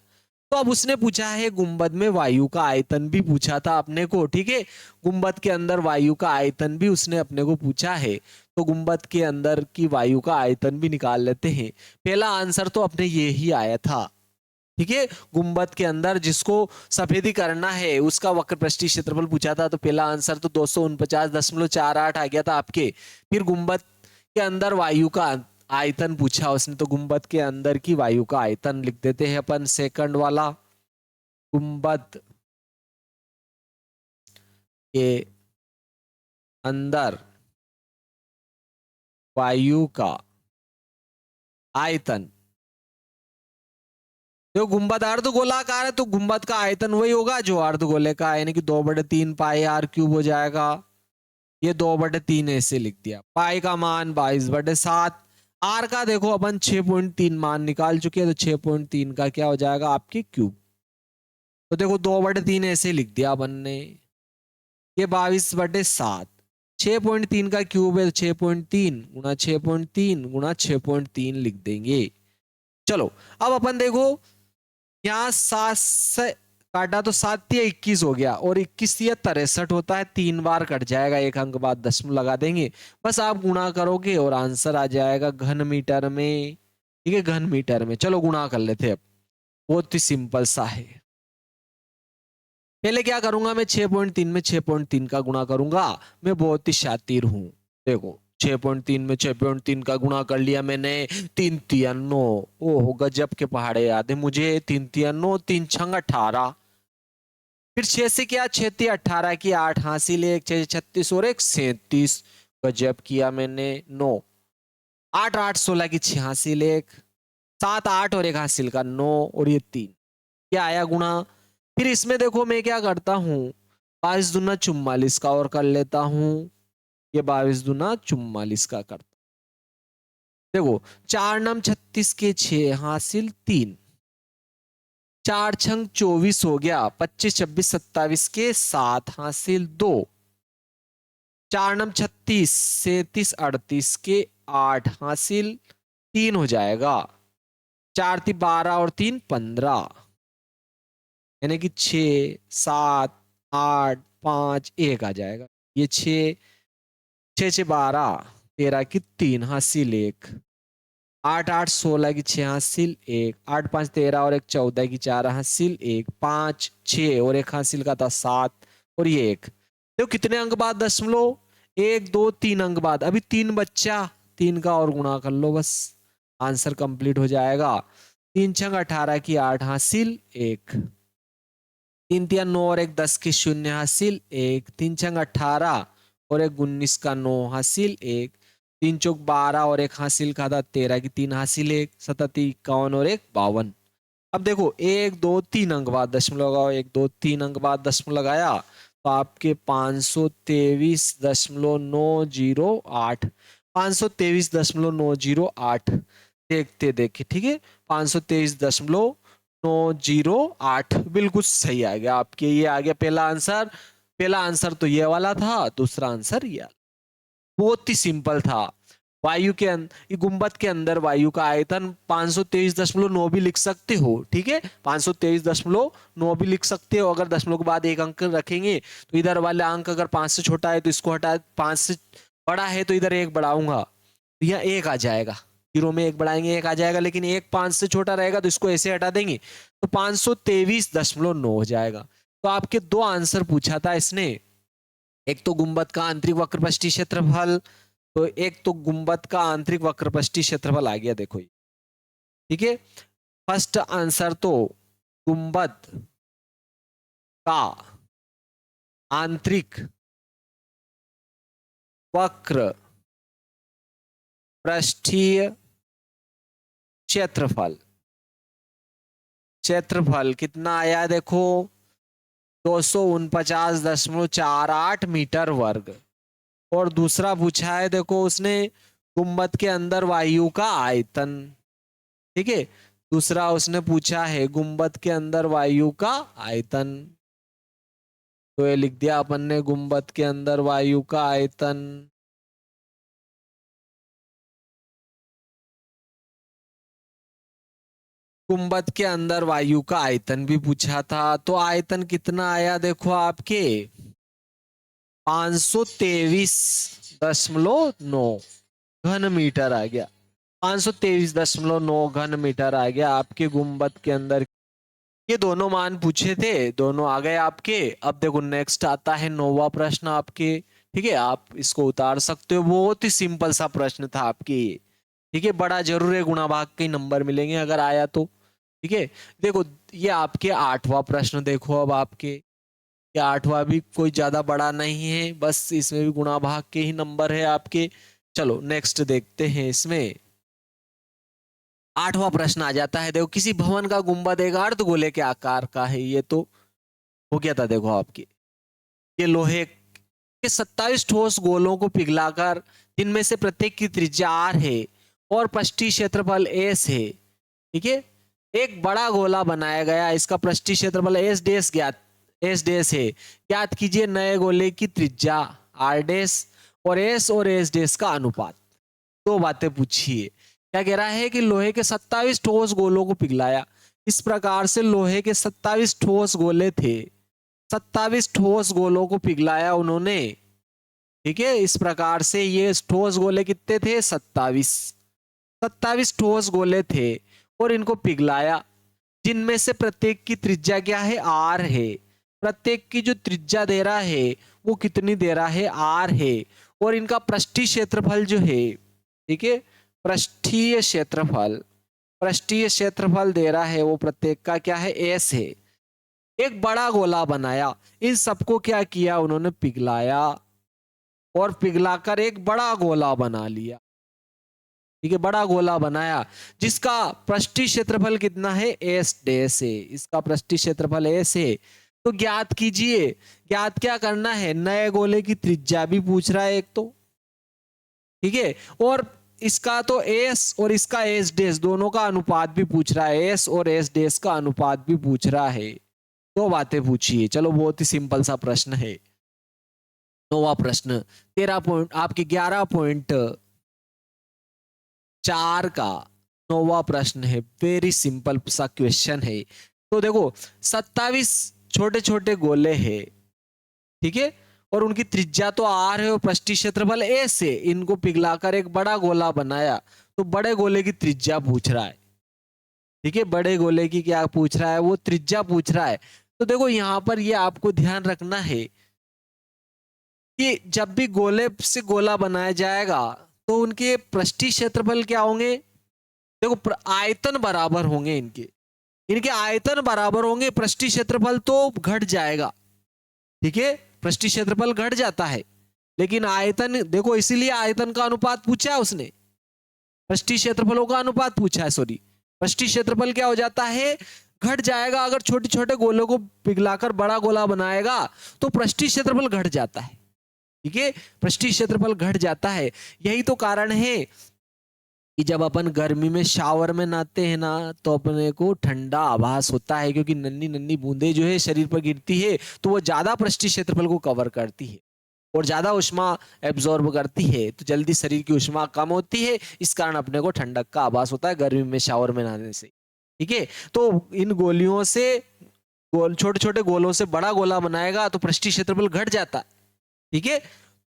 तो अब उसने पूछा है गुंबद में वायु का आयतन भी पूछा था अपने को, ठीक है, गुंबद के अंदर वायु का आयतन भी उसने अपने को पूछा है, तो गुंबद के अंदर की वायु का आयतन भी निकाल लेते हैं। पहला आंसर तो अपने ये ही आया था, ठीक है, गुंबद के अंदर जिसको सफेदी करना है उसका वक्रपृष्ठीय क्षेत्रफल पूछा था, तो पहला आंसर तो 249.48 आ गया था आपके। फिर गुंबद के अंदर वायु का आयतन पूछा उसने, तो गुंबद के अंदर की वायु का आयतन लिख देते हैं अपन, सेकंड वाला, गुंबद के अंदर वायु का आयतन, जो गुंबद अर्धगोलाकार है तो गुंबद का आयतन वही होगा जो अर्धगोले का है, यानी कि 2/3 पाई r³ हो जाएगा। ये 2/3 ऐसे लिख दिया, पाई का मान 22/7, आर का देखो अपन 6.3 मान निकाल चुके हैं, तो 6.3 का क्या हो जाएगा आपके क्यूब, तो देखो 2/3 ऐसे लिख दिया अपन ने, ये 22/7, 6.3 का क्यूब है तो 6.3 गुणा 6.3 गुणा 6.3 लिख देंगे। चलो अब अपन देखो यहाँ 7 से काटा तो 7 तिया 21 हो गया, और 21 तिया 63 होता है, 3 बार कट जाएगा, एक अंक बाद दशमलव लगा देंगे, बस आप गुणा करोगे और आंसर आ जाएगा घन मीटर में, ठीक है, घन मीटर में। चलो गुणा कर लेते अब, बहुत ही सिंपल सा है। पहले क्या करूंगा मैं, 6.3 में 6.3 का गुणा करूंगा, मैं बहुत ही शातिर हूं, देखो 6.3 में 6.3 का गुणा कर लिया मैंने, 3 तिया 9, ओहो गजब के पहाड़े याद है मुझे, 3 तिया 9, 3 छंग 18, फिर 6 से क्या 6 तिया 18 की 8 हासिल, 1 6 36 और 1 37, गजब किया मैंने, 9 8 8 16 की 6 हासिल, 1 7 8 और 1 हासिल का 9, और ये 3 क्या आया गुणा। फिर इसमें देखो मैं क्या करता हूँ, 22 दूना 44 का और कर लेता हूँ, ये 22 दूना 44 का करता, देखो 4 नम 36 के 6 हासिल 3, 4 छंग 24 हो गया, 25 26 27 के 7 हासिल 2, 4 नम 36 37 38 के 8 हासिल 3 हो जाएगा, 4 ती 12 और 3 15, यानी कि 6 7 8 5 1 आ जाएगा, ये 6 6 6 12 13 की 3 हासिल 1, 8 8 16 की 6 हासिल 1, 8 5 13 और 1 14 की 4 हासिल 1, 5 6 और 1 हासिल का था 7, और ये 1, देखो कितने अंक बाद दशमलव, 1 2 3 अंक बाद, अभी 3 बच्चा, 3 का और गुणा कर लो, बस आंसर कंप्लीट हो जाएगा। 3 छंग 18 की 8 हासिल 1, 3 तिया 9 और 1 10 की 0 हासिल 1, 3 छंग 18 और 1 19 का 9 हासिल 1, 3 चौक 12 और 1 हासिल का था 13 की 3 हासिल 1, 77 51 और 1 52। अब देखो 1 2 3 अंक बाद दशमलव लगाओ, 1 2 3 अंक बाद दशमलव लगाया तो आपके 523.908, 523.908 देखते देखे, ठीक है, 523.908 बिल्कुल सही आ गया आपके, ये आ गया पहला आंसर। पहला आंसर तो ये वाला था, दूसरा आंसर ये, बहुत ही सिंपल था। वायु के गुंबद के अंदर वायु का आयतन 523.9 भी लिख सकते हो, ठीक है, 523.9 भी लिख सकते हो, अगर दशमलव के बाद एक अंक रखेंगे तो इधर वाला अंक अगर 5 से छोटा है तो इसको हटा, 5 से बड़ा है तो इधर 1 बढ़ाऊंगा, तो यहाँ 1 आ जाएगा, 0 में 1 बढ़ाएंगे 1 आ जाएगा, लेकिन 1 5 से छोटा रहेगा तो इसको ऐसे हटा देंगे तो 523.9 हो जाएगा। तो आपके दो आंसर पूछा था इसने, एक तो गुंबद का आंतरिक वक्रपष्टीय क्षेत्रफल, तो एक तो गुंबद का आंतरिक वक्रपष्टीय क्षेत्रफल आ गया, देखो ये, ठीक है। फर्स्ट आंसर तो गुंबद का आंतरिक वक्र पृष्ठीय क्षेत्रफल, क्षेत्रफल कितना आया देखो 249.48 मीटर वर्ग। और दूसरा पूछा है देखो उसने गुंबद के अंदर वायु का आयतन, ठीक है। दूसरा उसने पूछा है गुंबद के अंदर वायु का आयतन, तो ये लिख दिया अपन ने गुंबद के अंदर वायु का आयतन। गुंबद के अंदर वायु का आयतन भी पूछा था, तो आयतन कितना आया देखो आपके 523.9 घन मीटर आ गया, 523.9 घन मीटर आ गया आपके गुंबद के अंदर। ये दोनों मान पूछे थे, दोनों आ गए आपके। अब देखो नेक्स्ट आता है 9वां प्रश्न आपके, ठीक है। आप इसको उतार सकते हो, बहुत ही सिंपल सा प्रश्न था आपके ये, ठीक है। बड़ा जरूर है, गुणा भाग के नंबर मिलेंगे अगर आया तो, ठीक है। देखो ये आपके 8वां प्रश्न, देखो अब आपके ये 8वां भी कोई ज्यादा बड़ा नहीं है, बस इसमें भी गुणा भाग के ही नंबर है आपके। चलो नेक्स्ट देखते हैं इसमें 8वां प्रश्न आ जाता है। देखो किसी भवन का गुंबद एक अर्धगोले के आकार का है, ये तो हो गया था। देखो आपके ये लोहे के 27 ठोस गोलों को पिघलाकर, जिनमें से प्रत्येक की त्रिज्या r है और पृष्ठीय क्षेत्रफल s है, ठीक है। एक बड़ा गोला बनाया गया, इसका पृष्ठीय क्षेत्रफल s डैश ज्ञात, s डैश है। ज्ञात कीजिए नए गोले की त्रिज्या r डैश और s डैश का अनुपात। दो बातें पूछिए। क्या कह रहा है कि लोहे के 27 ठोस गोलों को पिघलाया, इस प्रकार से लोहे के 27 ठोस गोले थे, 27 ठोस गोलों को पिघलाया उन्होंने, ठीक है। इस प्रकार से ये ठोस गोले कितने थे 27 ठोस गोले थे और इनको पिघलाया, जिनमें से प्रत्येक की त्रिज्या क्या है r है। प्रत्येक की जो त्रिज्या दे रहा है वो कितनी दे रहा है r है, और इनका पृष्ठीय क्षेत्रफल जो है, ठीक है, पृष्ठीय क्षेत्रफल दे रहा है वो प्रत्येक का क्या है s है। एक बड़ा गोला बनाया, इन सबको क्या किया उन्होंने पिघलाया और पिघलाकर एक बड़ा गोला बना लिया, ठीक है। बड़ा गोला बनाया जिसका पृष्ठीय क्षेत्रफल कितना है s डैश है, इसका पृष्ठीय क्षेत्रफल s है। तो ज्ञात कीजिए, ज्ञात क्या करना है, नए गोले की त्रिज्या भी पूछ रहा है एक तो, ठीक है, और इसका तो s और इसका s डैश दोनों का अनुपात भी पूछ रहा है, s और s डैश का अनुपात भी पूछ रहा है। दो बातें पूछिए। चलो बहुत ही सिंपल सा प्रश्न है। 9वां प्रश्न 13 पॉइंट आपके 11.4 का 9वां प्रश्न है, वेरी सिंपल सा क्वेश्चन है। तो देखो 27 छोटे छोटे गोले हैं, ठीक है, और उनकी त्रिज्या तो r है और पृष्ठीय क्षेत्रफल s है। इनको पिघलाकर एक बड़ा गोला बनाया, तो बड़े गोले की त्रिज्या पूछ रहा है, ठीक है। बड़े गोले की क्या पूछ रहा है, वो त्रिज्या पूछ रहा है। तो देखो यहां पर ये आपको ध्यान रखना है कि जब भी गोले से गोला बनाया जाएगा तो उनके पृष्ठीय क्षेत्रफल क्या होंगे, देखो आयतन बराबर होंगे, इनके इनके आयतन बराबर होंगे, पृष्ठीय क्षेत्रफल तो घट जाएगा, ठीक है। पृष्ठीय क्षेत्रफल घट जाता है लेकिन आयतन, देखो इसीलिए आयतन का अनुपात पूछा है उसने, पृष्ठीय क्षेत्रफलों का अनुपात पूछा है, सॉरी। पृष्ठीय क्षेत्रफल क्या हो जाता है, घट जाएगा। अगर छोटे छोटे गोलों को पिघलाकर बड़ा गोला बनाएगा तो पृष्ठीय क्षेत्रफल घट जाता है, ठीक है, पृष्ठीय क्षेत्रफल घट जाता है। यही तो कारण है कि जब अपन गर्मी में शावर में नहाते हैं ना तो अपने को ठंडा आभास होता है, क्योंकि नन्ही नन्ही बूंदें जो है शरीर पर गिरती है तो वो ज्यादा पृष्ठीय क्षेत्रफल को कवर करती है और ज्यादा उष्मा एब्जॉर्ब करती है, तो जल्दी शरीर की उष्मा कम होती है, इस कारण अपने को ठंडक का आभास होता है गर्मी में शावर में नहाने से, ठीक है। तो इन गोलियों से छोटे छोटे गोलों से बड़ा गोला बनाएगा तो पृष्ठीय क्षेत्रफल घट जाता है, ठीक है,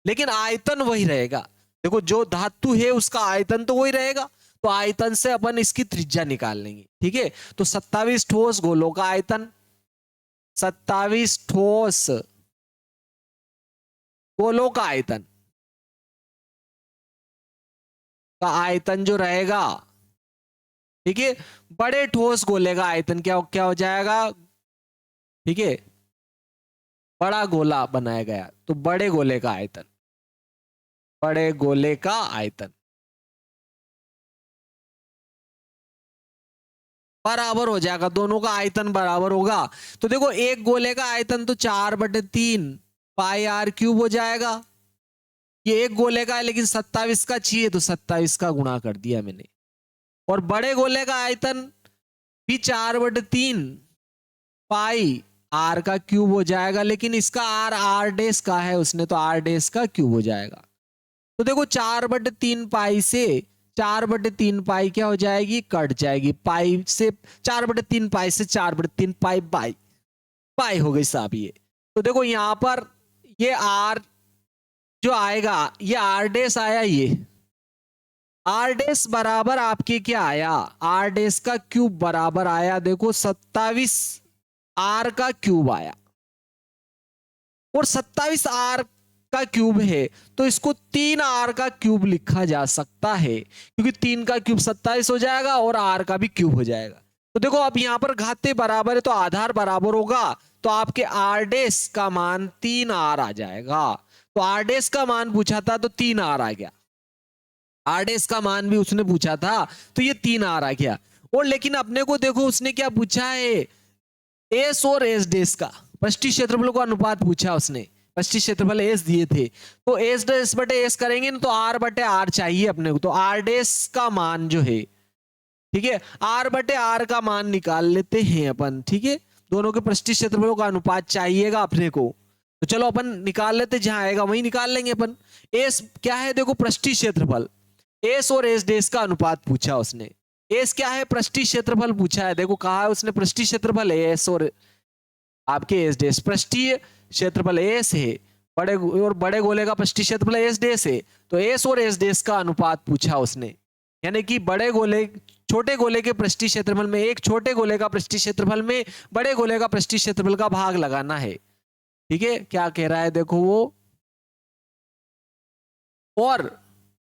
लेकिन आयतन वही रहेगा। देखो जो धातु है उसका आयतन तो वही रहेगा, तो आयतन से अपन इसकी त्रिज्या निकाल लेंगे। ठीक है, तो 27 ठोस गोलों का आयतन, 27 ठोस गोलों का आयतन, का आयतन जो रहेगा, ठीक है, बड़े ठोस गोले का आयतन क्या क्या हो जाएगा। ठीक है, बड़ा गोला बनाया गया तो बड़े गोले का आयतन, बड़े गोले का आयतन बराबर हो जाएगा, दोनों का आयतन बराबर होगा। तो देखो एक गोले का आयतन तो 4/3 पाई आर क्यूब हो जाएगा। ये एक गोले का है लेकिन 27 का चाहिए तो 27 का गुणा कर दिया मैंने। और बड़े गोले का आयतन भी 4/3 पाई आर का क्यूब हो जाएगा, लेकिन इसका आर आर डेस का है उसने, तो आर डेस का क्यूब हो जाएगा। तो देखो 4/3 पाई से 4/3 पाई क्या हो जाएगी, कट जाएगी। पाई से 4/3 पाई से 4/3 पाई बाई पाई हो गई साहब ये। तो देखो यहां पर ये आर जो आएगा, ये आर डेस आया, ये आर डेस बराबर आपके क्या आया, आर डेस का क्यूब बराबर आया देखो 27 आर का क्यूब आया। और 27 आर का क्यूब है तो इसको 3 आर का क्यूब लिखा जा सकता है, क्योंकि 3 का क्यूब 27 हो जाएगा और आर का भी क्यूब हो जाएगा। तो देखो अब यहां पर घाते बराबर है तो आधार बराबर होगा, तो आपके आर डेस का मान 3 आर आ जाएगा। तो आर डेस का मान पूछा था तो 3 आर आ गया, आर डेस का मान भी उसने पूछा था तो ये 3 आर आ गया। और लेकिन अपने को देखो उसने क्या पूछा है, एस और एस डेस का पृष्ठीय क्षेत्रफल का अनुपात पूछा उसने, पृष्ठीय क्षेत्रफल एस दिए थे, तो एस डेस बटे एस करेंगे ना तो आर बटे आर चाहिए अपने को। तो आर डेस का मान जो है, ठीक है, आर बटे आर का मान निकाल लेते हैं अपन। ठीक है, दोनों के पृष्ठीय क्षेत्रफलों का अनुपात चाहिएगा अपने को, तो चलो अपन निकाल लेते, जहां आएगा वही निकाल लेंगे अपन। एस क्या है देखो, पृष्ठीय क्षेत्रफल, एस और एस डेस का अनुपात पूछा उसने। एस क्या है, पृष्ठीय क्षेत्रफल पूछा है, देखो कहा है उसने पृष्ठीय क्षेत्रफल है एस, और आपके एस डेस पृष्ठीय क्षेत्रफल एस है, बड़े और बड़े गोले का पृष्ठीय क्षेत्रफल एस डेस है, तो एस और एस डेस का अनुपात पूछा उसने। यानी कि बड़े गोले छोटे गोले के पृष्ठीय क्षेत्रफल में एक छोटे गोले का पृष्ठीय क्षेत्रफल में बड़े गोले का पृष्ठीय क्षेत्रफल का भाग लगाना है। ठीक है, क्या कह रहा है देखो वो, और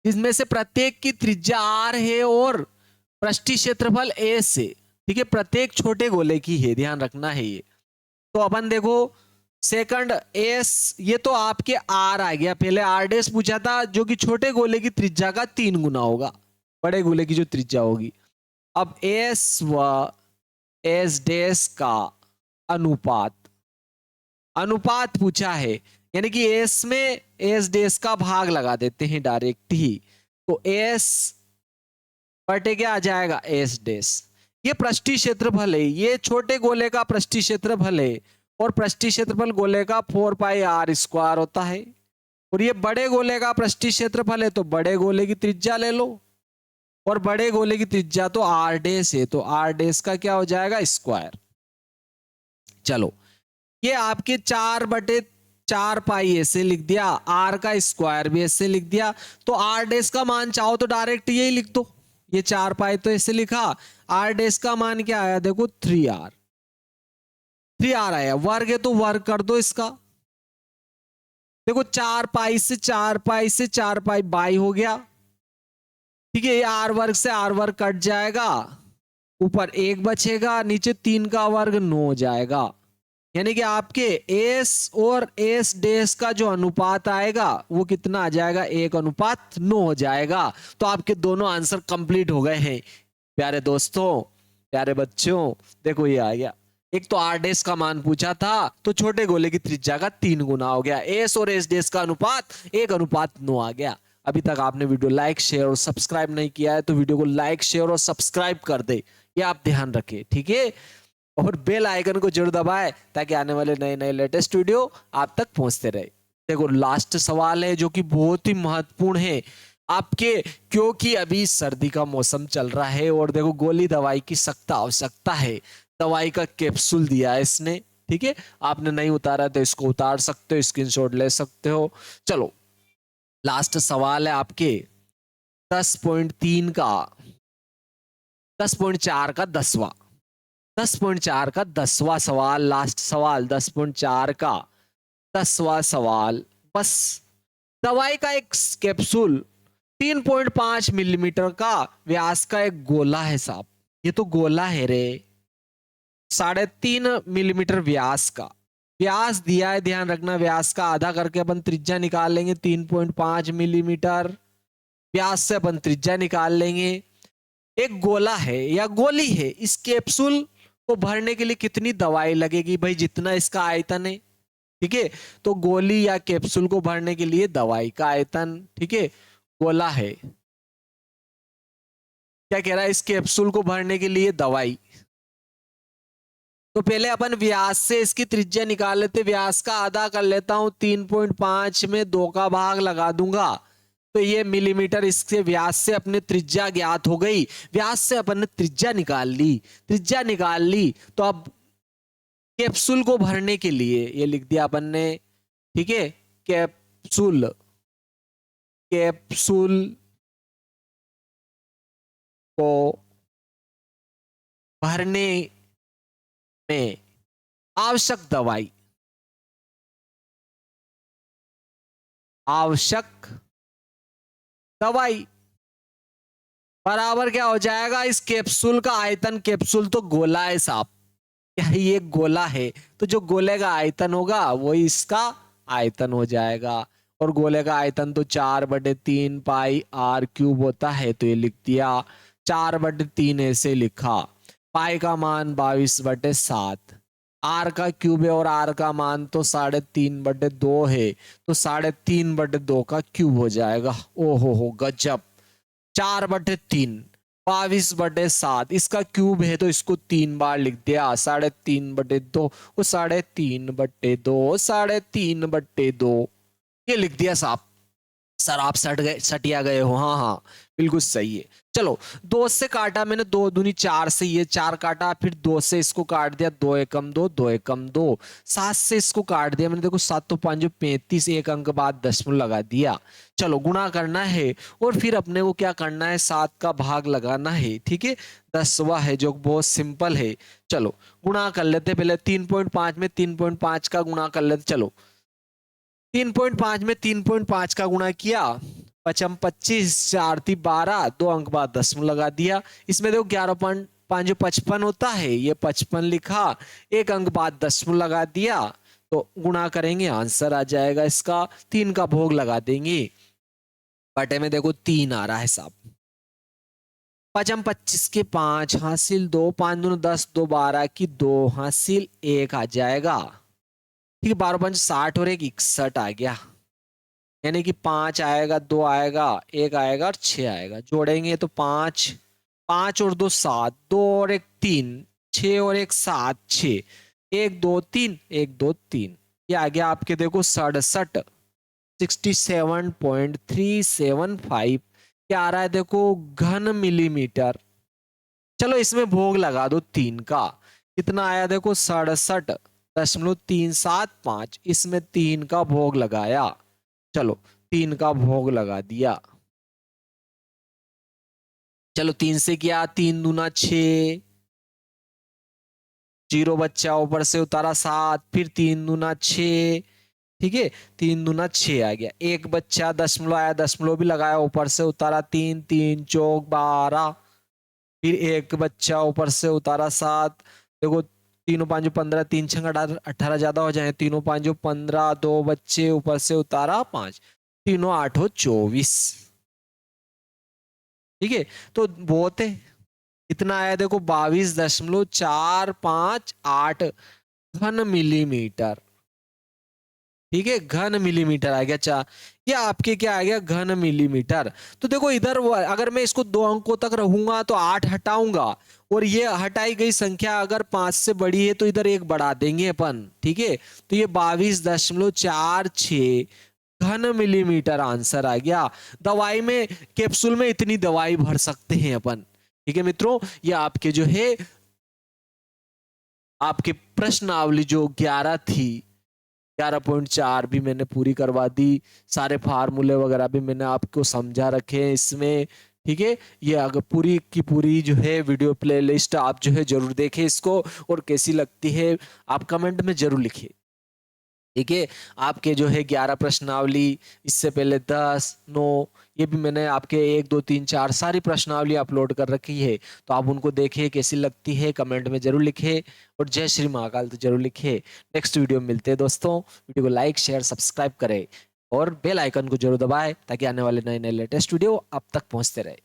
इसमें से प्रत्येक की त्रिज्या आर है और पृष्ठीय क्षेत्रफल एस है। ठीक है, प्रत्येक छोटे गोले की है, ध्यान रखना है ये। तो अपन देखो सेकंड एस, ये तो आपके आर आ गया, पहले आर डेस पूछा था जो कि छोटे गोले की त्रिज्या का 3 गुना होगा बड़े गोले की जो त्रिज्या होगी। अब एस व एस डेस का अनुपात, अनुपात पूछा है, यानी कि एस में एस डेस का भाग लगा देते हैं डायरेक्ट ही, तो एस बटे क्या आ जाएगा, एस डेस। ये पृष्ठीय क्षेत्रफल है, ये छोटे गोले का पृष्ठीय क्षेत्रफल है, और पृष्ठीय क्षेत्रफल गोले का 4 पाई आर स्क्वायर होता है। और ये बड़े गोले का पृष्ठीय क्षेत्रफल है, तो बड़े गोले की त्रिज्या ले लो, और बड़े गोले की त्रिज्या तो आर डेस है, तो आर डेस का क्या हो जाएगा, स्क्वायर। चलो ये आपके 4/4 पाई ऐसे लिख दिया, आर का स्क्वायर भी ऐसे लिख दिया। तो आर डेस का मान चाहो तो डायरेक्ट यही लिख दो, ये 4 पाई तो ऐसे लिखा, आर डेस का मान क्या आया देखो 3r, 3r आया, वर्ग है तो वर्ग कर दो इसका। देखो 4 पाई से 4 पाई से 4 पाई बाई हो गया। ठीक है, ये आर वर्ग से आर वर्ग कट जाएगा, ऊपर 1 बचेगा, नीचे 3 का वर्ग 9 जाएगा। यानी कि आपके एस और एस डेस का जो अनुपात आएगा वो कितना आ जाएगा, 1:9 हो जाएगा। तो आपके दोनों आंसर कंप्लीट हो गए हैं प्यारे दोस्तों, प्यारे बच्चों। देखो ये आ गया, एक तो आर डेस का मान पूछा था तो छोटे गोले की त्रिज्या का 3 गुना हो गया, एस और एस डेस का अनुपात 1:9 आ गया। अभी तक आपने वीडियो लाइक शेयर और सब्सक्राइब नहीं किया है तो वीडियो को लाइक शेयर और सब्सक्राइब कर दे, ये आप ध्यान रखें। ठीक है, और बेल आइकन को जरूर दबाएं ताकि आने वाले नए नए लेटेस्ट वीडियो आप तक पहुंचते रहे। देखो लास्ट सवाल है जो कि बहुत ही महत्वपूर्ण है आपके, क्योंकि अभी सर्दी का मौसम चल रहा है और देखो गोली दवाई की सख्त आवश्यकता है। दवाई का कैप्सूल दिया है इसने, ठीक है, आपने नहीं उतारा तो इसको उतार सकते हो, स्क्रीनशॉट ले सकते हो। चलो लास्ट सवाल है आपके 10.3 का 10.4 का 10वां 10.4 का 10वां सवाल, लास्ट सवाल 10.4 का 10वां सवाल। बस दवाई का एक कैप्सूल 3.5 मिलीमीटर का व्यास का एक गोला है साहब, ये तो गोला है रे, 3.5 मिलीमीटर व्यास का व्यास दिया है, ध्यान रखना व्यास का आधा करके अपन त्रिज्या निकाल लेंगे 3.5 मिलीमीटर व्यास से अपन त्रिज्या निकाल लेंगे। एक गोला है या गोली है, इस कैप्सूल को भरने के लिए कितनी दवाई लगेगी भाई, जितना इसका आयतन है, ठीक है। तो गोली या कैप्सूल को भरने के लिए दवाई का आयतन, ठीक है, गोला है, क्या कह रहा है, इस कैप्सूल को भरने के लिए दवाई। तो पहले अपन व्यास से इसकी त्रिज्या निकाल लेते, व्यास का आधा कर लेता हूं, 3.5 में 2 का भाग लगा दूंगा, तो ये मिलीमीटर, इसके व्यास से अपने त्रिज्या ज्ञात हो गई, व्यास से अपन ने त्रिज्या निकाल ली, त्रिज्या निकाल ली। तो अब कैप्सूल को भरने के लिए ये लिख दिया अपन ने, ठीक है, कैप्सूल, कैप्सूल को भरने में आवश्यक दवाई, आवश्यक दवाई बराबर क्या हो जाएगा, इस कैप्सूल का आयतन, कैप्सूल तो गोला है साहब, क्या ये गोला है, तो जो गोले का आयतन होगा वही इसका आयतन हो जाएगा, और गोले का आयतन तो 4/3 पाई आर क्यूब होता है, तो ये लिख दिया 4/3 ऐसे लिखा। पाई का मान 22/7, आर का क्यूब है और आर का मान तो 3.5/2 है, तो 3.5/2 का क्यूब हो जाएगा। ओहो हो गजब, 4/3 22/7, इसका क्यूब है तो इसको 3 बार लिख दिया, 3.5/2 वो 3.5/2 3.5/2 ये लिख दिया साहब। सर आप सटिया गए हो, हाँ हाँ बिल्कुल सही है। चलो 2 से काटा मैंने, 2 दूनी 4 से, ये 4 काटा, फिर 2 से इसको काट दिया, 2 एकम 2 2 एकम 2, 7 से इसको काट दिया मैंने, देखो 7 तो 5 35, एक अंक बाद दशमलव लगा दिया। चलो गुणा करना है और फिर अपने को क्या करना है, 7 का भाग लगाना है, ठीक है, 10वां है जो बहुत सिंपल है। चलो गुणा कर लेते, पहले 3.5 में 3.5 का गुणा कर लेते, चलो 3.5 में 3.5 का गुणा किया, 5 25 4 12, 2 अंक बाद दशमलव लगा दिया, इसमें देखो 11.5 55 होता है, ये 55 लिखा, एक अंक बाद दशमलव लगा दिया, तो गुणा करेंगे आंसर आ जाएगा इसका, 3 का भोग लगा देंगे, बटे में देखो 3 आ रहा है साहब, 5 25 के 5 हासिल 2, 5 दूनी 10, 2 12 की 2 हासिल 1 आ जाएगा, ठीक है, 12 5 60 और 1 61 आ गया, यानी कि 5 आएगा, 2 आएगा, 1 आएगा और 6 आएगा, जोड़ेंगे तो 5 5 और 2 7, 2 और 1 3, 6 और 1 7 6, 1 2 3 1 2 3, ये आ गया आपके देखो 67 67.375, क्या आ रहा है देखो घन मिलीमीटर। चलो इसमें भोग लगा दो 3 का, कितना आया देखो 67.375, इसमें 3 का भोग लगाया, चलो 3 का भोग लगा दिया, चलो 3 से किया, 3 दूना 6, 0 बच्चा ऊपर से उतारा 7, फिर 3 दूना 6, ठीक है, 3 दूना 6 आ गया, एक बच्चा दशमलव आया, दशमलव भी लगाया, ऊपर से उतारा 3 3 चौक 12, फिर एक बच्चा ऊपर से उतारा 7, देखो 3 5 15, 3 6 18 ज्यादा हो जाए, 3 5 15, 2 बच्चे ऊपर से उतारा 5, 3 8 24, ठीक है, तो बहुत है, इतना आया देखो 22.458 घन मिलीमीटर, ठीक है, घन मिलीमीटर आ गया। अच्छा ये आपके क्या आ गया, घन मिलीमीटर। तो देखो इधर अगर मैं इसको 2 अंकों तक रहूंगा तो 8 हटाऊंगा, और ये हटाई गई संख्या अगर 5 से बड़ी है तो इधर 1 बढ़ा देंगे अपन, ठीक है, तो ये 22.46 घन मिलीमीटर आंसर आ गया। दवाई में, कैप्सूल में इतनी दवाई भर सकते हैं अपन, ठीक है मित्रों। ये आपके जो है आपके प्रश्नावली जो 11 थी 11.4 भी मैंने पूरी करवा दी, सारे फार्मूले वगैरह भी मैंने आपको समझा रखे हैं इसमें। ठीक है, ये अगर पूरी की पूरी जो है वीडियो प्लेलिस्ट आप जो है जरूर देखें इसको, और कैसी लगती है आप कमेंट में जरूर लिखिए। ठीक है, आपके जो है 11 प्रश्नावली, इससे पहले 10, 9, ये भी मैंने आपके 1, 2, 3, 4 सारी प्रश्नावली अपलोड कर रखी है, तो आप उनको देखिए, कैसी लगती है कमेंट में जरूर लिखे, और जय श्री महाकाल तो जरूर लिखे। नेक्स्ट वीडियो में मिलते हैं दोस्तों, वीडियो को लाइक शेयर सब्सक्राइब करें और बेल आइकन को जरूर दबाएं, ताकि आने वाले नए नए लेटेस्ट वीडियो आप तक पहुंचते रहे।